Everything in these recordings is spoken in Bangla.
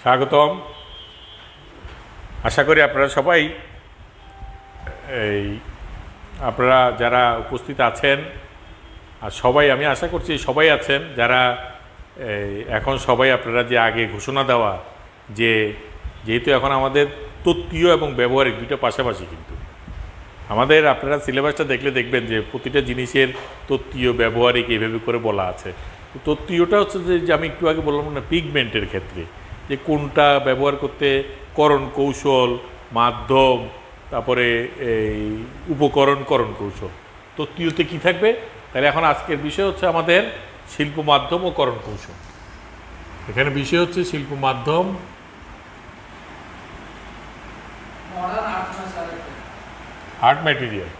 স্বাগতম। আশা করি আপনারা সবাই আপনারা যারা উপস্থিত আছেন আর সবাই আমি আশা করছি সবাই আছেন যারা এখন সবাই আপনারা যে আগে ঘোষণা দেওয়া যেহেতু এখন আমাদের তত্ত্বীয় এবং ব্যবহারিক দুটো পাশাপাশি, কিন্তু আমাদের আপনারা সিলেবাসটা দেখলে দেখবেন যে প্রতিটা জিনিসের তত্ত্বীয় ব্যবহারিক এইভাবে করে বলা আছে। তত্ত্বীয়টা হচ্ছে যে আমি একটু আগে বললাম না, পিগমেন্টের ক্ষেত্রে যে কোনটা ব্যবহার করতে করণ কৌশল, মাধ্যম, তারপরে এই উপকরণ, করণ কৌশল। তত্ত্বীয়তে কী থাকবে? তাহলে এখন আজকের বিষয় হচ্ছে আমাদের শিল্প মাধ্যম ও করণ কৌশল। এখানে বিষয় হচ্ছে শিল্প মাধ্যম আর্ট ম্যাটেরিয়াল,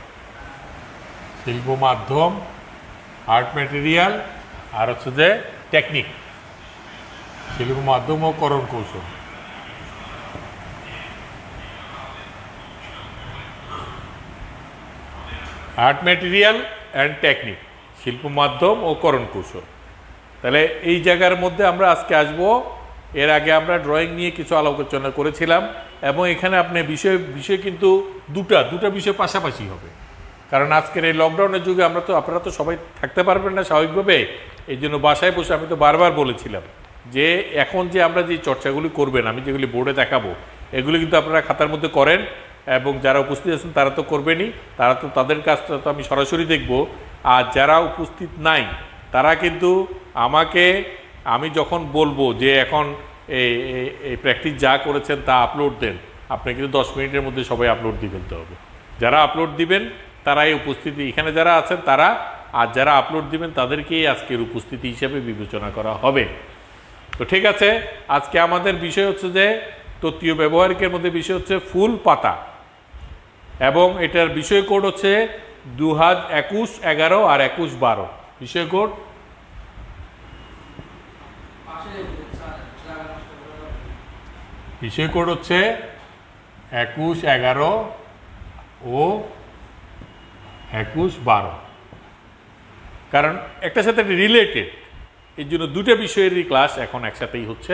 শিল্প মাধ্যম, আর্ট ম্যাটেরিয়াল, আর হচ্ছে যে টেকনিক, শিল্প মাধ্যম ও করণ কৌশল। আর্ট ম্যাটেরিয়াল অ্যান্ড টেকনিক, শিল্প মাধ্যম ও করণ কৌশল। তাহলে এই জায়গার মধ্যে আমরা আজকে আসব। এর আগে আমরা ড্রয়িং নিয়ে কিছু আলোচনা করেছিলাম এবং এখানে আপনি বিষয় কিন্তু দুটা বিষয় পাশাপাশি হবে, কারণ আজকের এই লকডাউনের যুগে আপনারা তো সবাই থাকতে পারবেন না স্বাভাবিকভাবে। এই জন্য বাসায় বসে আমি তো বারবার বলেছিলাম যে এখন যে আমরা যে চর্চাগুলি করবেন, আমি যেগুলি বোর্ডে দেখাবো, এগুলি কিন্তু আপনারা খাতার মধ্যে করেন এবং যারা উপস্থিত আছেন তারা তো করবেনই, তাদের কাজটা তো আমি সরাসরি দেখব। আর যারা উপস্থিত নাই তারা কিন্তু আমি যখন বলবো যে এখন এই প্র্যাকটিস যা করেছেন তা আপলোড দেন, আপনি কিন্তু 10 মিনিটের মধ্যে সবাই আপলোড দিয়ে ফেলতে হবে। যারা আপলোড দিবেন তারাই উপস্থিতি, এখানে যারা আছেন তারা, আর যারা আপলোড দিবেন তাদেরকেই আজকের উপস্থিতি হিসেবে বিবেচনা করা হবে। তো ঠিক আছে, আজকে আমাদের বিষয় হচ্ছে যে তত্ত্বীয় ব্যবহারিকের মধ্যে বিষয় হচ্ছে ফুল পাতা, এবং এটার বিষয় কোড হচ্ছে 2021-11 আর 21-12 বিষয় কোড। বিষয় কোড হচ্ছে 21-11 ও 21-12, কারণ একটার সাথে রিলেটেড, এই জন্য দুটো বিষয়েরই ক্লাস এখন একসাথেই হচ্ছে।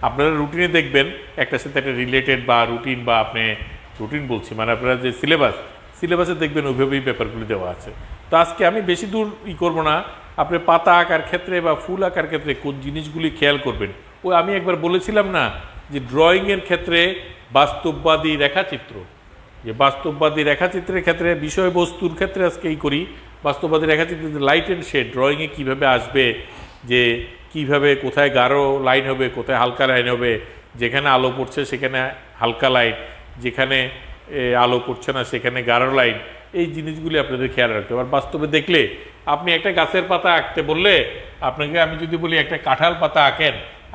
আপনারা রুটিনে দেখবেন একটার সাথে একটা রিলেটেড বা রুটিন, বা আপনি রুটিন বলছি মানে আপনারা যে সিলেবাসে দেখবেন ওইভাবেই পেপারগুলি দেওয়া আছে। তো আজকে আমি বেশি দূর করবো না। আপনি পাতা আঁকার ক্ষেত্রে বা ফুল আঁকার ক্ষেত্রে কোন জিনিসগুলি খেয়াল করবেন, আমি একবার বলেছিলাম না যে ড্রয়িংয়ের ক্ষেত্রে বাস্তববাদী রেখাচিত্র, যে বাস্তববাদী রেখাচিত্রের ক্ষেত্রে বিষয়বস্তুর ক্ষেত্রে আজকে করি বাস্তববাদী রেখাচিত্র, লাইট অ্যান্ড শেড ড্রয়িংয়ে কীভাবে আসবে, যে কিভাবে কোথায় গাঢ় লাইন হবে, কোথায় হালকা লাইন হবে, যেখানে আলো পড়ছে সেখানে হালকা লাইন, যেখানে আলো পড়ছে না সেখানে গাঢ় লাইন, এই জিনিসগুলি আপনাদের খেয়াল রাখতে হবে। আর বাস্তবে দেখলে আপনি একটা গাছের পাতা আঁকতে বললে আপনাকে আমি যদি বলি একটা কাঁঠাল পাতা আঁকেন,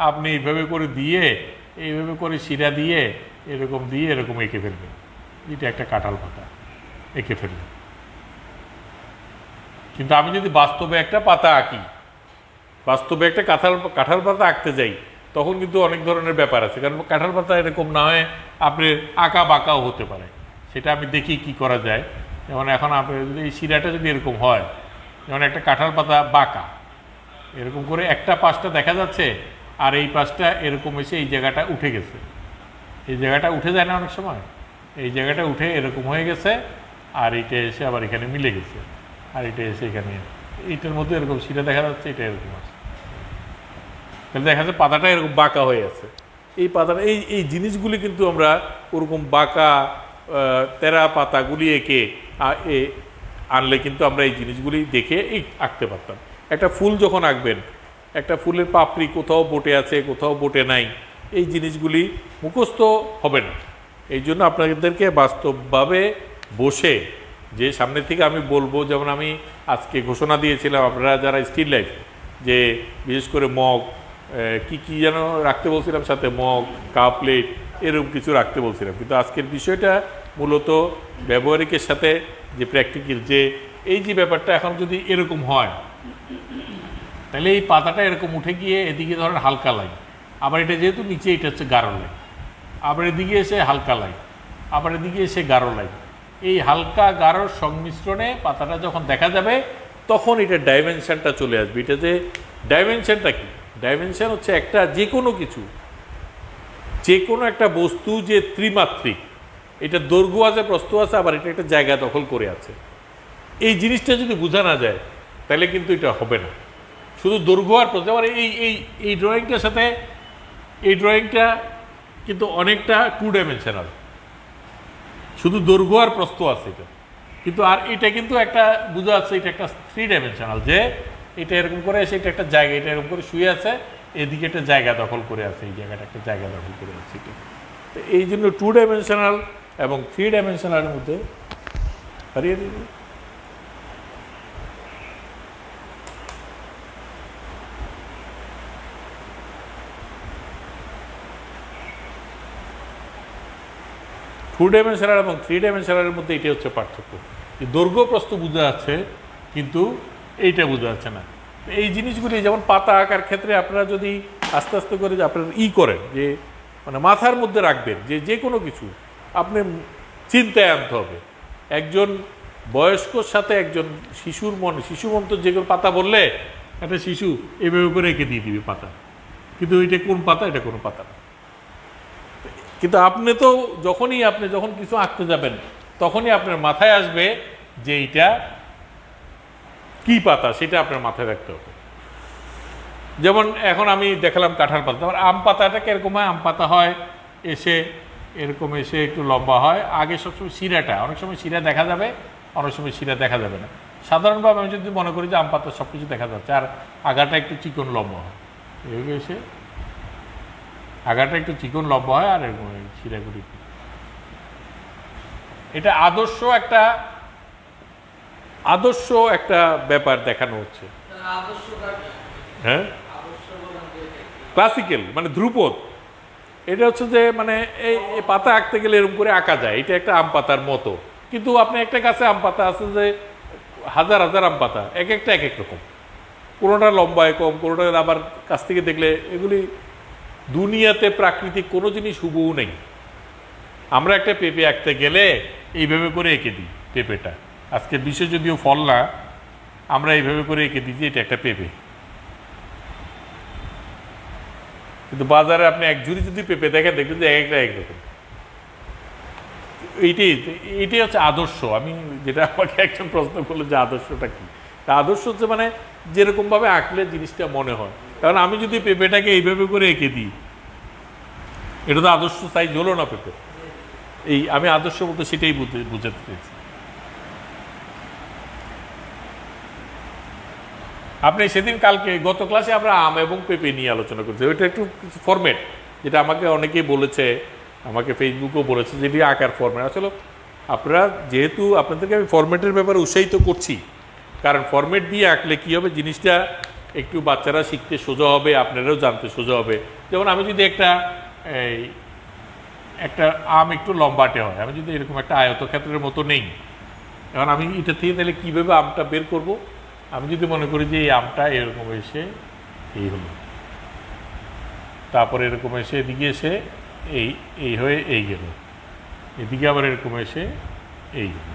আপনি এইভাবে করে এইভাবে করে শিরা দিয়ে এরকম এঁকে ফেলবেন, এটা একটা কাঁঠাল পাতা এঁকে ফেলবেন। কিন্তু আমি যদি বাস্তবে একটা পাতা আঁকি, বাস্তবে একটা কাঁঠাল পাতা আঁকতে যাই, তখন কিন্তু অনেক ধরনের ব্যাপার আছে, কারণ কাঁঠাল পাতা এরকম না হয় আপনি আঁকা বাঁকাও হতে পারে, সেটা আমি দেখি কি করা যায়। যেমন এখন আপনি যদি এই শিরাটা যদি এরকম হয়, যেমন একটা কাঁঠাল পাতা বাঁকা এরকম করে একটা পাশটা দেখা যাচ্ছে, আর এই পাশটা এরকম এসে এই জায়গাটা উঠে গেছে, এই জায়গাটা উঠে যায় না অনেক সময়, এই জায়গাটা উঠে এরকম হয়ে গেছে, আর এইটা এসে আবার এখানে মিলে গেছে, আর এটা এসে এখানে এইটার মধ্যে এরকম শিরা দেখা যাচ্ছে, এটা এরকম আছে, তাহলে দেখা যাচ্ছে পাতাটা এরকম বাঁকা হয়ে আছে। এই পাতাটা এই জিনিসগুলি কিন্তু আমরা ওরকম বাঁকা তেরা পাতাগুলি এঁকে আনলে কিন্তু আমরা এই জিনিসগুলি দেখে আঁকতে পারতাম। একটা ফুল যখন আঁকবেন, একটা ফুলের পাপড়ি কোথাও বটে আছে কোথাও বটে নাই, এই জিনিসগুলি মুখস্থ হবে না। এই জন্য আপনাদেরকে বাস্তবভাবে বসে যে সামনে থেকে আমি বলবো, যেমন আমি আজকে ঘোষণা দিয়েছিলাম আপনারা যারা স্টিল লাইফ, যে বিশেষ করে মগ কি যেন রাখতে বলছিলাম, সাথে মগ কাপ প্লেট এরকম কিছু রাখতে বলছিলাম, কিন্তু আজকের বিষয়টা মূলত ব্যবহারিকের সাথে যে প্র্যাকটিক্যাল, যে এই যে ব্যাপারটা এখন যদি এরকম হয় তাহলে এই পাতাটা এরকম উঠে গিয়ে এদিকে ধরেন হালকা লাইন, আবার এটা যেহেতু নিচে এটা হচ্ছে গাঢ় লাইন, আবার এদিকে এসে হালকা লাইন, আবার এদিকে এসে গাঢ় লাইন, এই হালকা গাঢ়র সংমিশ্রণে পাতাটা যখন দেখা যাবে তখন এটা ডাইমেনশনটা চলে আসবে। এটা যে ডাইমেনশনটা কি? ডাইমেনশন হচ্ছে একটা যে কোনো কিছু যে কোনো একটা বস্তু যে ত্রিমাত্রিক, এটা দৈর্ঘ্য আছে, প্রস্থ আছে, আবার এটা একটা জায়গা দখল করে আছে, এই জিনিসটা যদি বোঝা না যায় তাহলে কিন্তু এটা হবে না। শুধু দৈর্ঘ্য আর প্রস্থ, আবার এই ড্রয়িংটার সাথে এই ড্রয়িংটা কিন্তু অনেকটা 2 ডাইমেনশনাল, শুধু দৈর্ঘ্য আর প্রস্থ আছে এটা, কিন্তু আর এটা কিন্তু একটা বোঝা যাচ্ছে এটা একটা 3 ডাইমেনশনাল, যে এটা এরকম করে এসে এটা একটা জায়গা, এটা এরকম করে শুয়ে আছে, এদিকে একটা জায়গা দখল করে আছে, এই জায়গাটা একটা জায়গা দখল করে আছে এটা। তো এই জন্য 2 ডাইমেনশনাল এবং 3 ডাইমেনশনালের মধ্যে হারিয়ে দিল। টু ডাইমেনশনাল এবং 3 ডাইমেনশনালের মধ্যে এটাই হচ্ছে পার্থক্য। দৈর্ঘ্য প্রস্থ বোঝা যাচ্ছে কিন্তু এইটা বোঝা যাচ্ছে না। এই জিনিসগুলি যেমন পাতা আঁকার ক্ষেত্রে আপনারা যদি আস্তে আস্তে করে আপনারা করেন, যে মানে মাথার মধ্যে রাখবেন যে কোনো কিছু আপনি চিন্তায় আনতে হবে। একজন বয়স্কর সাথে একজন শিশু মন তো যেগুলো পাতা বললে একটা শিশু এভাবে করে এঁকে দিয়ে দিবে পাতা, কিন্তু এটা কোন পাতা, এটা কোনো পাতা না। কিন্তু আপনি তো যখন কিছু আঁকতে যাবেন তখনই আপনার মাথায় আসবে যে এইটা কি পাতা, সেটা আপনার মাথায় রাখতে হবে। যেমন এখন আমি দেখালাম কাঁঠাল পাতা, আমার আম পাতাটা কিরকম হয়, আম পাতা হয় এসে এরকম এসে একটু লম্বা হয়, আগে সবসময় শিরাটা, অনেক সময় শিরা দেখা যাবে, অনেক সময় শিরা দেখা যাবে না। সাধারণভাবে আমি যদি মনে করি যে আম পাতা সব কিছু দেখা যাচ্ছে, আর আগাটা একটু চিকন লম্বা হয়, এভাবে এসে আগাটা একটু চিকন লম্বা হয়, আর এরকম শিরাগুলি। এটা আদর্শ একটা ব্যাপার দেখানো হচ্ছে। হ্যাঁ, ক্লাসিক্যাল মানে ধ্রুপদ। এটা হচ্ছে যে মানে এই পাতা আঁকতে গেলে এরকম করে আঁকা যায়, এটা একটা আম পাতার মতো। কিন্তু আপনি একটা গাছে আম পাতা আছে যে হাজার হাজার আম পাতা, এক একটা এক এক রকম, কোনোটা লম্বায় কম, কোনোটা আবার কাছ থেকে দেখলে এগুলি দুনিয়াতে প্রাকৃতিক কোনো জিনিস হুবহু নেই। আমরা একটা পেঁপে আঁকতে গেলে এইভাবে করে এঁকে দিই পেঁপেটা, আজকের বিষয় যদিও ফল না, আমরা এইভাবে করে এঁকে দিই যে এটা একটা পেঁপে। কিন্তু বাজারে আপনি এক ঝুড়ি যদি পেঁপে দেখেন, দেখবেন যে এক একটা একরকম। এইটাই হচ্ছে আদর্শ। আমি যেটা আমাকে একজন প্রশ্ন করলো যে আদর্শটা কি, তা আদর্শ হচ্ছে মানে যেরকমভাবে আঁকলে জিনিসটা মনে হয়। কারণ আমি যদি পেঁপেটাকে এইভাবে করে এঁকে দিই, এটা তো আদর্শ সাইজ হলো না পেঁপে। আমি আদর্শ বলতে সেটাই বুঝাতে চেয়েছি। আপনি সেদিন গত ক্লাসে আমরা আম এবং পেঁপে নিয়ে আলোচনা করছি, ওইটা একটু ফরম্যাট, যেটা আমাকে অনেকেই বলেছে, আমাকে ফেসবুকেও বলেছে, যেটি আঁকার ফরম্যাট। আসলে আপনারা যেহেতু আপনাদেরকে আমি ফরম্যাটের ব্যাপারে উৎসাহিত করছি, কারণ ফরম্যাট দিয়ে আঁকলে কী হবে, জিনিসটা একটু বাচ্চারা শিখতে সোজা হবে, আপনারাও জানতে সোজা হবে। যেমন আমি যদি একটা আম একটু লম্বাটে হয়, আমি যদি এরকম একটা আয়তক্ষেত্রের মতো নেই, এখন আমি এটা থেকে তাহলে কীভাবে আমটা বের করব? আমি যদি মনে করি যে এই আমটা এরকম এসে এই হলো, তারপরে এরকম এসে এদিকে এসে এই হয়ে এই গেল, এদিকে আবার এরকম এসে এই গেল,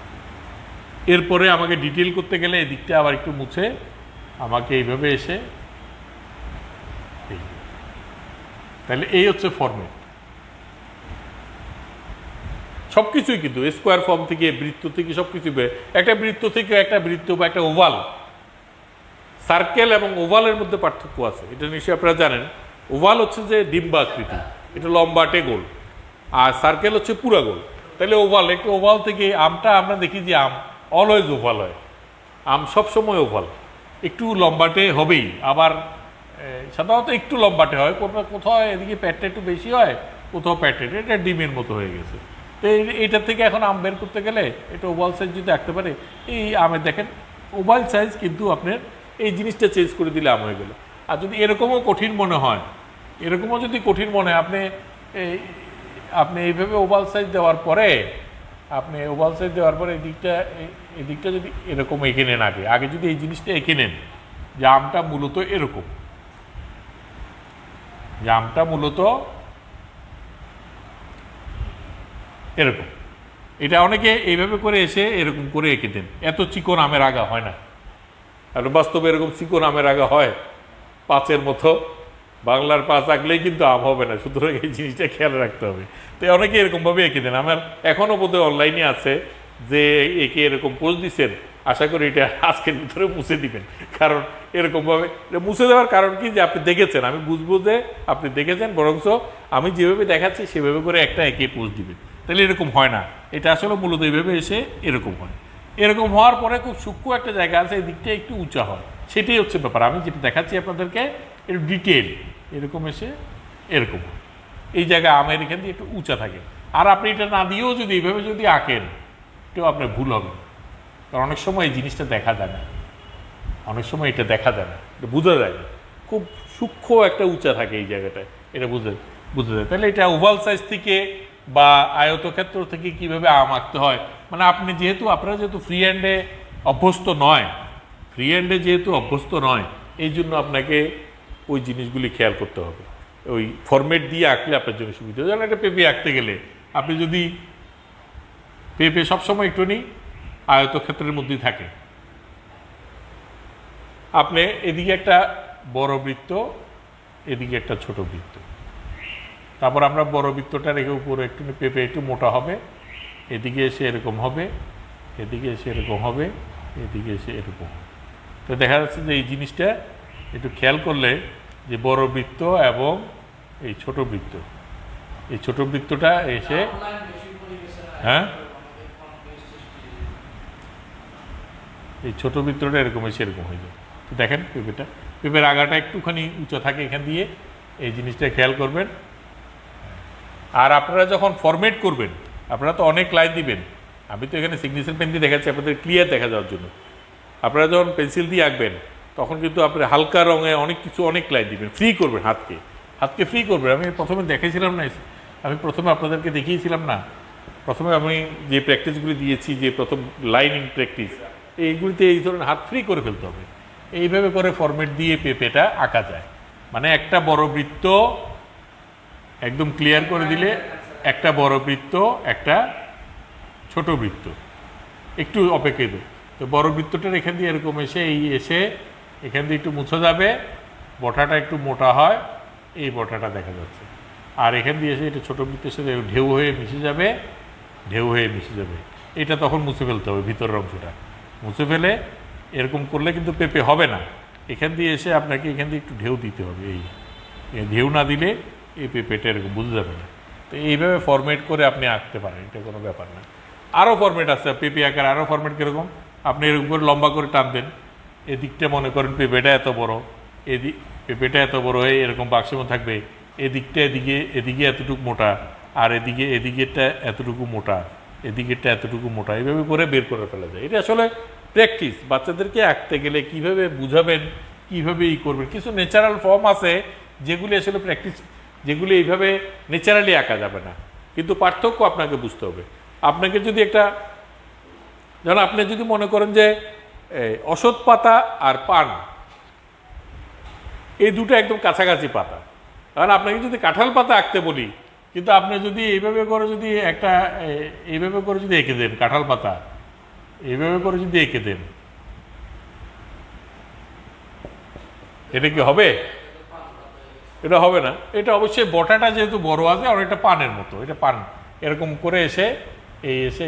এরপরে আমাকে ডিটেল করতে গেলে এদিকটা আবার একটু মুছে আমাকে এইভাবে এসে এই, তাহলে এই হচ্ছে ফর্মেট। সব কিছুই কিন্তু স্কোয়ার ফর্ম থেকে, বৃত্ত থেকে, সব কিছু, একটা বৃত্ত থেকে একটা বৃত্ত বা একটা ওভাল, সার্কেল এবং ওভালের মধ্যে পার্থক্য আছে, এটা নিশ্চয়ই আপনারা জানেন। ওভাল হচ্ছে যে ডিম্বাকৃতি, এটা লম্বাটে গোল, আর সার্কেল হচ্ছে পুরা গোল। তাহলে ওভাল, একটা ওভাল থেকে আমটা আমরা দেখি যে আম অলওয়েজ ওভাল হয়, আম সবসময় ওভাল, একটু লম্বাটে হবেই, আবার সাধারণত একটু লম্বাটে হয়, কোথাও এদিকে প্যাটটা একটু বেশি হয়, কোথাও প্যাটে, এটা ডিমের মতো হয়ে গেছে। তো এইটার থেকে এখন আম বের করতে গেলে এটা ওভাল সাইজ যদি আঁকতে পারে, এই আমের দেখেন ওভাল সাইজ, কিন্তু আপনার এই জিনিসটা চেঞ্জ করে দিলে আম হয়ে গেল। আর যদি এরকমও কঠিন মনে হয়, আপনি এইভাবে ওভাল সাইজ দেওয়ার পরে এদিকটা যদি এরকম এঁকে নেন, আগে যদি এই জিনিসটা এঁকে নেন যে আমটা মূলত এরকম, এরকম, এটা অনেকে এইভাবে করে এসে এরকম করে এঁকে দেন, এত চিকন আমের আগা হয় না। আর বাস্তবে এরকম চিকন আমের আগা হয়, পাঁচের মতো, বাংলার পাঁচ আঁকলেই কিন্তু আম হবে না, সুতরাং এই জিনিসটা খেয়াল রাখতে হবে। তো অনেকে এরকমভাবে এঁকে দেন, আমার এখনও বোধহয় অনলাইনে আছে যে একে এরকম পোস্ট দিচ্ছেন, আশা করি এটা আজকের ভিতরে মুছে দিবেন। কারণ এরকমভাবে মুছে দেওয়ার কারণ কি, যে আপনি দেখেছেন, আমি বুঝবো যে আপনি দেখেছেন, বরঞ্চ আমি যেভাবে দেখাচ্ছি সেভাবে করে একটা একে পোস্ট দিবেন, তাহলে এরকম হয় না। এটা আসলে মূলত এইভাবে এসে এরকম হয়। এরকম হওয়ার পরে খুব সূক্ষ্ম একটা জায়গা আছে, এই দিকটা একটু উঁচা হয়, সেটাই হচ্ছে ব্যাপার। আমি যেটা দেখাচ্ছি আপনাদেরকে একটু ডিটেল, এরকম এসে এরকম হয়। এই জায়গায় আমের এখান দিয়ে একটু উঁচা থাকে। আর আপনি এটা না দিয়েও যদি এইভাবে যদি আঁকেন, এটাও আপনার ভুল হবে। কারণ অনেক সময় এই জিনিসটা দেখা যায় না, অনেক সময় এটা দেখা যায় না, এটা বোঝা যায় না, খুব সূক্ষ্ম একটা উঁচা থাকে এই জায়গাটায়, এটা বোঝা যায়। তাহলে এটা ওভাল সাইজ থেকে বা আয়তক্ষেত্র থেকে কিভাবে আম আঁকতে হয়, মানে আপনি আপনারা যেহেতু ফ্রি হ্যান্ডে অভ্যস্ত নয়, ফ্রি হ্যান্ডে যেহেতু অভ্যস্ত নয়, এই জন্য আপনাকে ওই জিনিসগুলি খেয়াল করতে হবে। ওই ফরম্যাট দিয়ে আঁকলে আপনার জন্য সুবিধা। যেমন একটা পেঁপে আঁকতে গেলে আপনি যদি পেঁপে সবসময় একটুখানি আয়তক্ষেত্রের মধ্যেই থাকে, আপনি এদিকে একটা বড় বৃত্ত, এদিকে একটা ছোট বৃত্ত, তারপর আমরা বড় বৃত্তটা রেখে উপরে একটু পেঁপে একটু মোটা হবে, এদিকে এসে এরকম হবে, এদিকে এসে এরকম হবে, এদিকে এসে এরকম হবে। তো দেখা যাচ্ছে যে এই জিনিসটা একটু খেয়াল করলে, যে বড় বৃত্ত এবং এই ছোট বৃত্ত, এই ছোট বৃত্তটা এসে, হ্যাঁ, এই ছোট বৃত্তটা এরকম এসে এরকম হয়ে যায়। তো দেখেন পেঁপের আগাটা একটুখানি উঁচু থাকে এখান দিয়ে, এই জিনিসটা খেয়াল করবেন। আর আপনারা যখন ফরম্যাট করবেন, আপনারা তো অনেক লাইন দিবেন, আমি তো এখানে সিগনেচার পেন দিয়ে দেখাচ্ছি আপনাদের ক্লিয়ার দেখা যাওয়ার জন্য। আপনারা যখন পেন্সিল দিয়ে আঁকবেন, তখন কিন্তু আপনি হালকা রঙে অনেক কিছু, অনেক লাইন দিবেন, ফ্রি করবেন, হাতকে ফ্রি করবেন। আমি প্রথমে দেখাইছিলাম না, আমি প্রথমে আপনাদেরকে দেখিয়েছিলাম না, প্রথমে আমি যে প্র্যাকটিসগুলি দিয়েছি, যে প্রথম লাইনিং প্র্যাকটিস, এইগুলিতে এই ধরনের হাত ফ্রি করে ফেলতে হবে। এইভাবে করে ফরম্যাট দিয়ে পেঁপেটা আঁকা যায়। মানে একটা বড় বৃত্ত একদম ক্লিয়ার করে দিলে, একটা বড় বৃত্ত, একটা ছোট বৃত্ত, একটু অপেক্ষিত। তো বড় বৃত্তটার এখান দিয়ে এরকম এসে এখান দিয়ে একটু মুছে যাবে, বটাটা একটু মোটা হয়, এই বটাটা দেখা যাচ্ছে। আর এখান দিয়ে এসে এটা ছোটো বৃত্তের সাথে ঢেউ হয়ে মিশে যাবে, এটা তখন মুছে ফেলতে হবে, ভিতরের অংশটা মুছে ফেলে এরকম করলে কিন্তু পেঁপে হবে না। এখান দিয়ে এসে আপনাকে এখান দিয়ে একটু ঢেউ দিতে হবে, এই ঢেউ না দিলে এই পেঁপেটা এরকম বুঝে যাবে না। তো এইভাবে ফরম্যাট করে আপনি আঁকতে পারেন, এটা কোনো ব্যাপার না। আরও ফরম্যাট আছে পেঁপে আঁকার, আরও ফরম্যাট কীরকম, আপনি এরকম করে লম্বা করে টানবেন, এদিকটা মনে করেন পেঁপেটা এত বড়, পেঁপেটা এত বড় হয়ে এরকম বাক্সের মধ্যে থাকবে, এদিকটা এদিকে এতটুকু মোটা, আর এদিকেরটা এতটুকু মোটা, এদিকেরটা এতটুকু মোটা, এইভাবে করে বের করে ফেলা যায়। এটা আসলে প্র্যাকটিস। বাচ্চাদেরকে আঁকতে গেলে কীভাবে বুঝাবেন, কীভাবে করবেন, কিছু ন্যাচারাল ফর্ম আছে যেগুলি আসলে প্র্যাকটিস, যেগুলি এইভাবে ন্যাচারালি আঁকা যাবে না, কিন্তু পার্থক্য আপনাকে বুঝতে হবে। আপনাকে যদি একটা, যেমন আপনি যদি মনে করেন যে অশ্বত্থ পাতা আর পান, এই দুটো একদম কাছাকাছি পাতা, কারণ আপনাকে যদি কাঁঠাল পাতা আঁকতে বলি, কিন্তু আপনি যদি এইভাবে করে যদি এইভাবে করে যদি এঁকে দেন কাঁঠাল পাতা, এইভাবে করে যদি এঁকে দেন, এটা কি হবে? এটা হবে না। এটা অবশ্যই বটাটা যেহেতু বড় আছে, অনেকটা পানের মতো, এটা পান এরকম করে এসে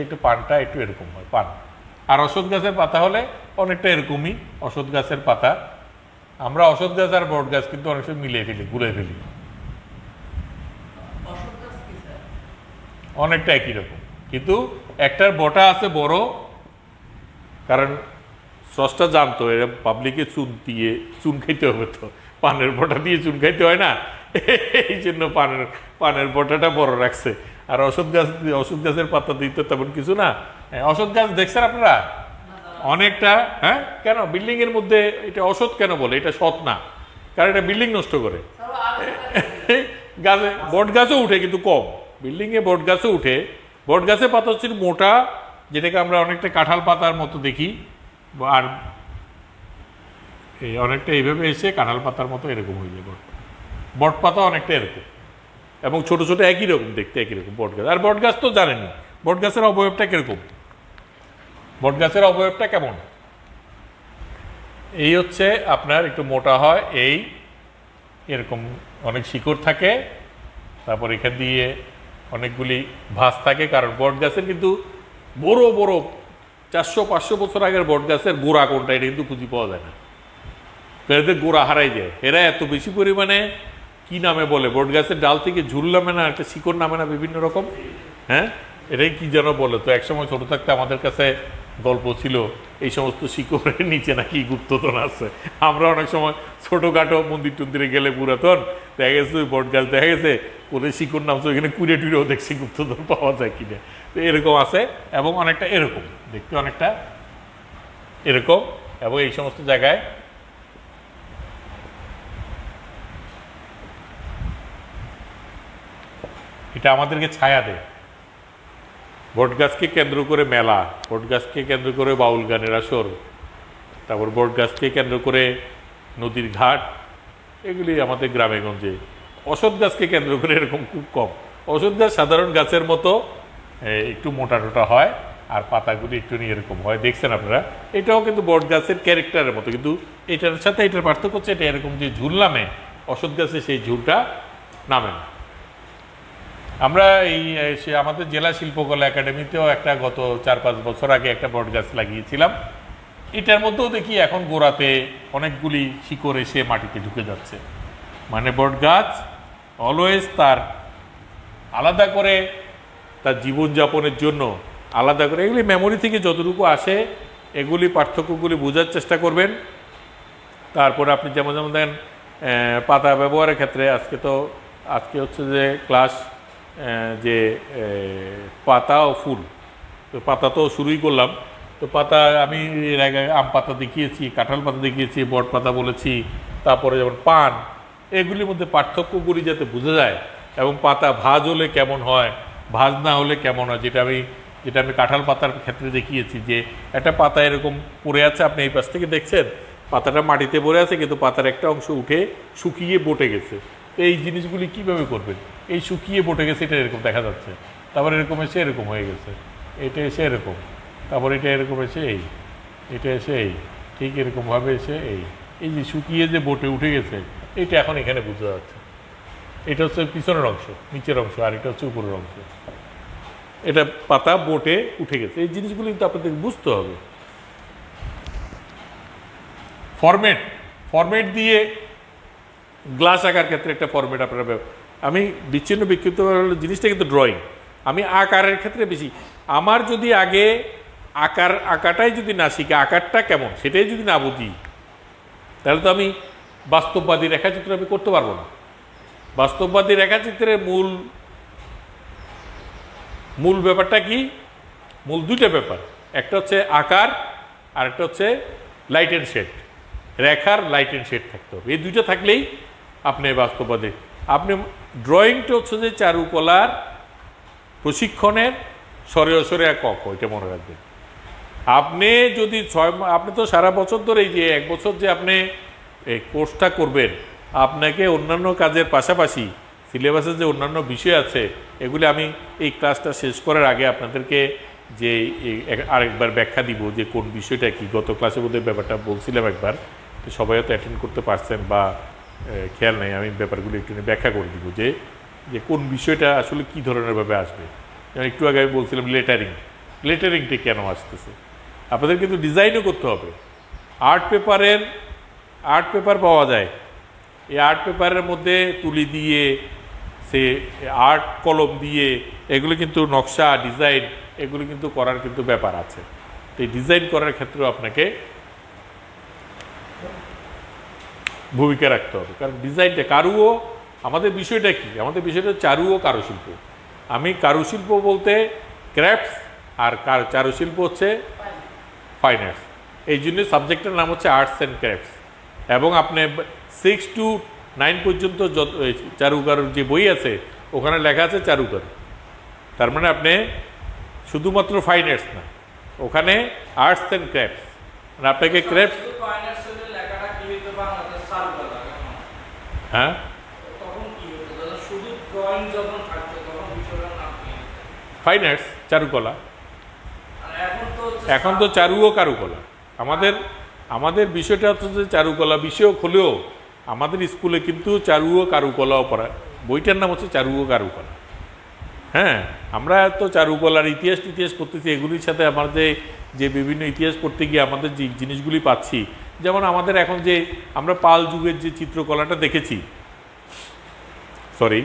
একটু পানটা একটু এরকম হয় পান। আর অশ্বত্থ গাছের পাতা হলে অনেকটা এরকমই, অশ্বত্থ গাছের পাতা। আমরা অশ্বত্থ গাছ আর বট গাছ কিন্তু অনেক সময় মিলিয়ে ফেলি, ঘুরে ফেলি, অনেকটা একই রকম, কিন্তু একটার বটা আছে বড়, কারণ স্রষ্টা জানতো এরা পাবলিকে চুন খাইতে হবে, তো পানের বটা দিয়ে চুন খাইতে হয় না, এই জন্য পানের বটাটা বড় রাখছে। আর অশ্বত্থ গাছের পাতা দিতে তেমন কিছু না। অশ্বত্থ গাছ দেখছেন আপনারা অনেকটা, হ্যাঁ, কেন বিল্ডিং এর মধ্যে এটা অসৎ কেন বলে? এটা সৎ না, কারণ এটা বিল্ডিং নষ্ট করে। গাছে বট গাছও উঠে, কিন্তু কম। বিল্ডিংয়ে বট গাছও উঠে, বট গাছের পাতা হচ্ছে মোটা, যেটাকে আমরা অনেকটা কাঁঠাল পাতার মতো দেখি, আর এই অনেকটা এইভাবে এসে কাঁঠাল পাতার মতো এরকম হয়ে যায়। বট পাতা অনেকটা এরকম, এবং ছোট ছোট একই রকম দেখতে, একই রকম বট গাছ। আর বট গাছ তো জানেনি বট গাছের অবয়বটা কিরকম, বট গাছের অবয়বটা কেমন, এই হচ্ছে আপনার একটু মোটা হয়, এরকম অনেক শিকড় থাকে, তারপর এখান দিয়ে অনেকগুলি ভাঁজ থাকে, কারণ বট গাছের কিন্তু বড় বড় 400-500 বছর আগের বট গাছের গোড়া কোনটা এটা কিন্তু খুঁজে পাওয়া যায় না, এদের গোড়া হারাই যায়। এরা এত বেশি পরিমাণে কি নামে বলে, বট গাছের ডাল থেকে ঝুল নামে না, একটা শিকড় নামে না বিভিন্ন রকম, হ্যাঁ এটাই কি যেন বলে। তো একসময় ছোট থাকতে আমাদের কাছে গল্প ছিল এই সমস্ত শিকড়ের নিচে নাকি গুপ্তধন আছে। আমরা অনেক সময় ছোটোখাটো মন্দির টন্দিরে গেলে পুরাতন দেখা গেছে বট গাছ দেখা গেছে ওদের শিকড় নামছে, ওইখানে কুড়ে টুড়েও দেখছি গুপ্তধন পাওয়া যায় কিনা। তো এরকম আছে এবং অনেকটা এরকম দেখতে, অনেকটা এরকম, এবং এই সমস্ত জায়গায় এটা আমাদেরকে ছায়া দেয়। বটগাছকে কেন্দ্র করে মেলা, বটগাছকে কেন্দ্র করে বাউল গানের আসর, তারপর বটগাছকে কেন্দ্র করে নদীর ঘাট, এগুলি আমাদের গ্রামে গঞ্জে। অসৎ গাছকে কেন্দ্র করে এরকম খুব কম। অসৎ গাছ সাধারণ গাছের মতো একটু মোটা টোটা হয়, আর পাতাগুলি একটু নিয়ে এরকম হয়, দেখছেন আপনারা। এটাও কিন্তু বট গাছের ক্যারেক্টারের মতো, কিন্তু এটার সাথে এটার পার্থক্য হচ্ছে এটা এরকম যে ঝুল নামে, অসৎ গাছে সেই ঝুলটা নামে না। আমরা আমাদের জেলা শিল্পকলা একাডেমিতেও একটা গত 4-5 বছর আগে একটা বট গাছ লাগিয়েছিলাম। এটার মধ্যেও দেখি এখন গোড়াতে অনেকগুলি শিকড় এসে মাটিতে ঢুকে যাচ্ছে। মানে বট গাছ অলওয়েজ তার আলাদা করে তার জীবনযাপনের জন্য আলাদা করে, এগুলি মেমোরি থেকে যতটুকু আসে এগুলি পার্থক্যগুলি বোঝার চেষ্টা করবেন। তারপরে আপনি যেমন যেমন দেখেন পাতা ব্যবহারের ক্ষেত্রে আজকে হচ্ছে যে ক্লাস যে পাতা ও ফুল, তো পাতা তো শুরুই করলাম। তো পাতা আমি এর আগে আম পাতা দেখিয়েছি, কাঁঠাল পাতা দেখিয়েছি, বট পাতা বলেছি, তারপরে যেমন পান, এগুলির মধ্যে পার্থক্যগুলি যাতে বোঝা যায়, এবং পাতা ভাঁজ হলে কেমন হয়, ভাঁজ না হলে কেমন হয়, যেটা আমি কাঁঠাল পাতার ক্ষেত্রে দেখিয়েছি যে একটা পাতা এরকম পড়ে আছে, আপনি এই পাশ থেকে দেখছেন পাতাটা মাটিতে পড়ে আছে, কিন্তু পাতার একটা অংশ উঠে শুকিয়ে বটে গেছে। এই জিনিসগুলি কিভাবে করবেন, এই শুকিয়ে বটে গেছে এটা এরকম দেখা যাচ্ছে, তারপর এরকম এসে এরকম হয়ে গেছে, এটা এসে এরকম, তারপর এটা এরকম এসে এটা এসে ঠিক এরকমভাবে এসে এই যে শুকিয়ে যে বটে উঠে গেছে, এটা এখন এখানে বোঝা যাচ্ছে। এটা হচ্ছে পিছনের অংশ, নিচের অংশ, আর এটা হচ্ছে উপরের অংশ। এটা পাতা বটে উঠে গেছে, এই জিনিসগুলি কিন্তু আপনাদের বুঝতে হবে। ফরম্যাট দিয়ে গ্লাস আঁকার ক্ষেত্রে একটা ফরম্যাট আপনারা, আমি বিচ্ছিন্ন বিক্ষিপ্ত জিনিসটা কিন্তু ড্রয়িং, আমি আকারের ক্ষেত্রে বেশি, আমার যদি আগে আঁকাটাই যদি না শিখে, আকারটা কেমন সেটাই যদি না বুঝি, তাহলে তো আমি বাস্তববাদী রেখাচিত্র আমি করতে পারবো না। বাস্তববাদী রেখাচিত্রের মূল ব্যাপারটা কি, মূল দুইটা ব্যাপার, একটা হচ্ছে আকার আর একটা হচ্ছে লাইট অ্যান্ড শেড। রেখার লাইট অ্যান্ড শেড থাকতে হবে, এই দুইটা থাকলেই আপনি বাস্তববাদী। আপনি ড্রয়িংটা হচ্ছে যে চারুকলার প্রশিক্ষণের সরে অসরে ক এটা মনে রাখবেন। আপনি যদি আপনি তো সারা বছর ধরে এই যে 1 বছর যে আপনি এই কোর্সটা করবেন, আপনাকে অন্যান্য কাজের পাশাপাশি সিলেবাসের যে অন্যান্য বিষয় আছে এগুলি আমি এই ক্লাসটা শেষ করার আগে আপনাদেরকে যে আরেকবার ব্যাখ্যা দিব যে কোন বিষয়টা কি। গত ক্লাসের মধ্যে ব্যাপারটা বলছিলাম একবার, তো সবাই হয়তো অ্যাটেন্ড করতে পারছেন বা খেয়াল নেই, আমি ব্যাপারগুলো একটু ব্যাখ্যা করে দিব যে কোন বিষয়টা আসলে কী ধরনেরভাবে আসবে। যেমন একটু আগে আমি বলছিলাম লেটারিংটা কেন আসতেছে, আপনাদের কিন্তু ডিজাইনও করতে হবে। আর্ট পেপার পাওয়া যায়, এই আর্ট পেপারের মধ্যে তুলি দিয়ে সে আর্ট কলম দিয়ে এগুলো কিন্তু নকশা ডিজাইন এগুলো কিন্তু করার কিন্তু ব্যাপার আছে। তো এই ডিজাইন করার ক্ষেত্রেও আপনাকে ভূমিকা রাখতে হবে, কারণ ডিজাইনটা কারুও আমাদের বিষয়টা কি, আমাদের বিষয়টা চারু ও কারুশিল্প। আমি কারুশিল্প বলতে ক্রাফটস আর চারুশিল্প হচ্ছে ফাইন আর্টস, এই জন্য সাবজেক্টের নাম হচ্ছে আর্টস অ্যান্ড ক্রাফটস। এবং আপনি 6 to 9 পর্যন্ত যত চারুকারুর যে বই আছে ওখানে লেখা আছে চারুকারু, তার মানে আপনি শুধুমাত্র ফাইন আর্টস না, ওখানে আর্টস অ্যান্ড ক্রাফটস, মানে আপনাকে ক্রাফটস। হ্যাঁ, ফাইন আর্টস চারুকলা, এখন তো চারু ও কারুকলা। আমাদের বিষয়টা হচ্ছে যে চারুকলা বিষয়ক হলেও আমাদের স্কুলে কিন্তু চারু ও কারুকলাও পড়া, বইটার নাম হচ্ছে চারু ও কারুকলা। হ্যাঁ, আমরা তো চারুকলার ইতিহাস পড়তেছি, এগুলির সাথে আমার যে বিভিন্ন ইতিহাস পড়তে গিয়ে আমাদের যে জিনিসগুলি পাচ্ছি, যেমন আমাদের এখন যে আমরা পাল যুগের যে চিত্রকলাটা দেখেছি, সরি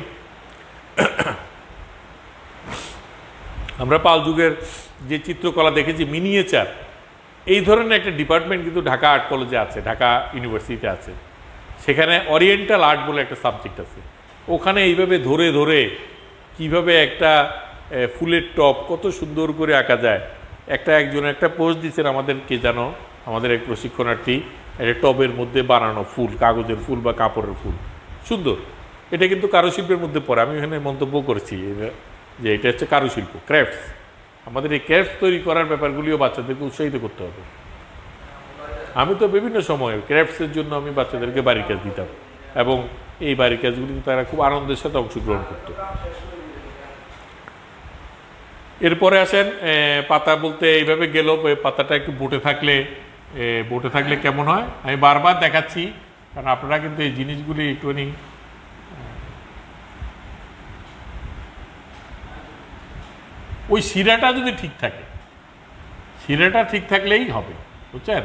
আমরা পাল যুগের যে চিত্রকলা দেখেছি, মিনিয়েচার, এই ধরনের একটা ডিপার্টমেন্ট কিন্তু ঢাকা আর্ট কলেজে আছে, ঢাকা ইউনিভার্সিটিতে আছে। সেখানে ওরিয়েন্টাল আর্ট বলে একটা সাবজেক্ট আছে। ওখানে এইভাবে ধরে ধরে কিভাবে একটা ফুলের টপ কত সুন্দর করে আঁকা যায়। একজন একটা পোস্ট দিচ্ছেন আমাদেরকে, জানো, আমাদের এক প্রশিক্ষণার্থী, একটা টবের মধ্যে বানানো ফুল, কাগজের ফুল বা কাপড়ের ফুল, সুন্দর। এটা কিন্তু কারুশিল্পের মধ্যে পড়ে। আমি এখানে মন্তব্য করেছি যে এটা হচ্ছে কারুশিল্প, ক্রাফটস। আমাদের এই ক্রাফটস তৈরি করার ব্যাপারগুলিও বাচ্চাদেরকে উৎসাহিত করতে হবে। আমি তো বিভিন্ন সময়ে ক্রাফটসের জন্য আমি বাচ্চাদেরকে বাড়ির কাজ দিতাম, এবং এই বাড়ির কাজগুলিতে তারা খুব আনন্দের সাথে অংশগ্রহণ করত। এরপরে আসেন পাতা বলতে এইভাবে গেল, পাতাটা একটু বটে থাকলে কেমন হয় আমি বারবার দেখাচ্ছি, কারণ আপনারা কিন্তু এই জিনিসগুলি একটুখানি ওই শিরাটা যদি ঠিক থাকে, শিরাটা ঠিক থাকলেই হবে, বুঝছেন?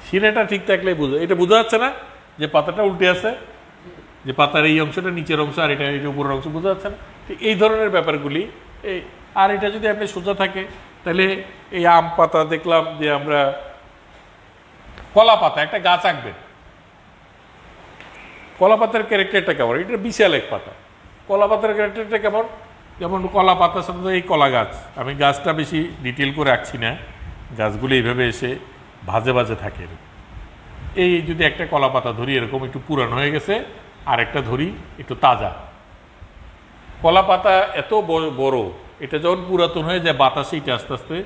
শিরাটা ঠিক থাকলেই এটা বোঝা যাচ্ছে না যে পাতাটা উল্টে আছে, যে পাতার এই অংশটা নিচের অংশ আর এটা উপরের অংশ, বোঝা যাচ্ছে না? ঠিক এই ধরনের ব্যাপারগুলি। আর এটা যদি আপনি সোজা থাকে, তাহলে এই আম পাতা দেখলাম যে আমরা কলা পাতা, একটা গাছ আঁকবেন, কলা পাতার ক্যারেক্টারটা কেমন? এটা বিশাল এক পাতা। কলা পাতার ক্যারেক্টারটা কেমন? যেমন কলা পাতার সাথে এই কলা গাছ, আমি গাছটা বেশি ডিটেল করে আঁকছি না, গাছগুলি এইভাবে এসে ভাজে ভাজে থাকে। এই যদি একটা কলা পাতা ধরি এরকম একটু পুরানো হয়ে গেছে, আর একটা ধরি একটু তাজা। কলা পাতা এত বড়, এটা যখন পুরাতন হয়ে যায় বাতাসে এটা আস্তে আস্তে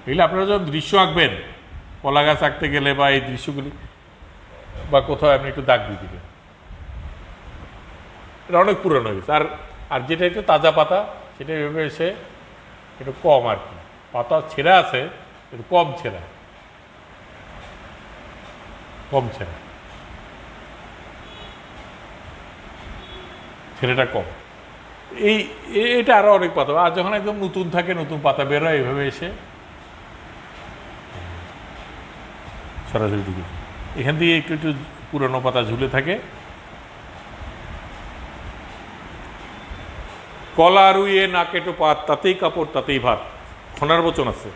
এগুলো আপনারা যখন দৃশ্য আঁকবেন, কলা গাছ আঁকতে গেলে বা এই দৃশ্যগুলি বা কোথাও আপনি একটু দাগ দিয়ে দিবেন, এটা অনেক পুরানো হয়ে গেছে। আর যেটা একটু তাজা পাতা, সেটা এভাবে এসে একটু কম আর কি, পাতা ছেঁড়া আছে একটু কম ছেঁড়া, ছেঁড়াটা কম। এটা আরো অনেক পাতা। আর যখন একদম নতুন থাকে, নতুন পাতা বেরোয়, এইভাবে এসে সরাসরি ঢুকে এখান থেকে একটু একটু পুরনো পাতা ঝুলে থাকে। কলা রুইয়ে না কেটো পাত, তাতেই কাপড় তাতেই ভাত, খনার বচন আছে।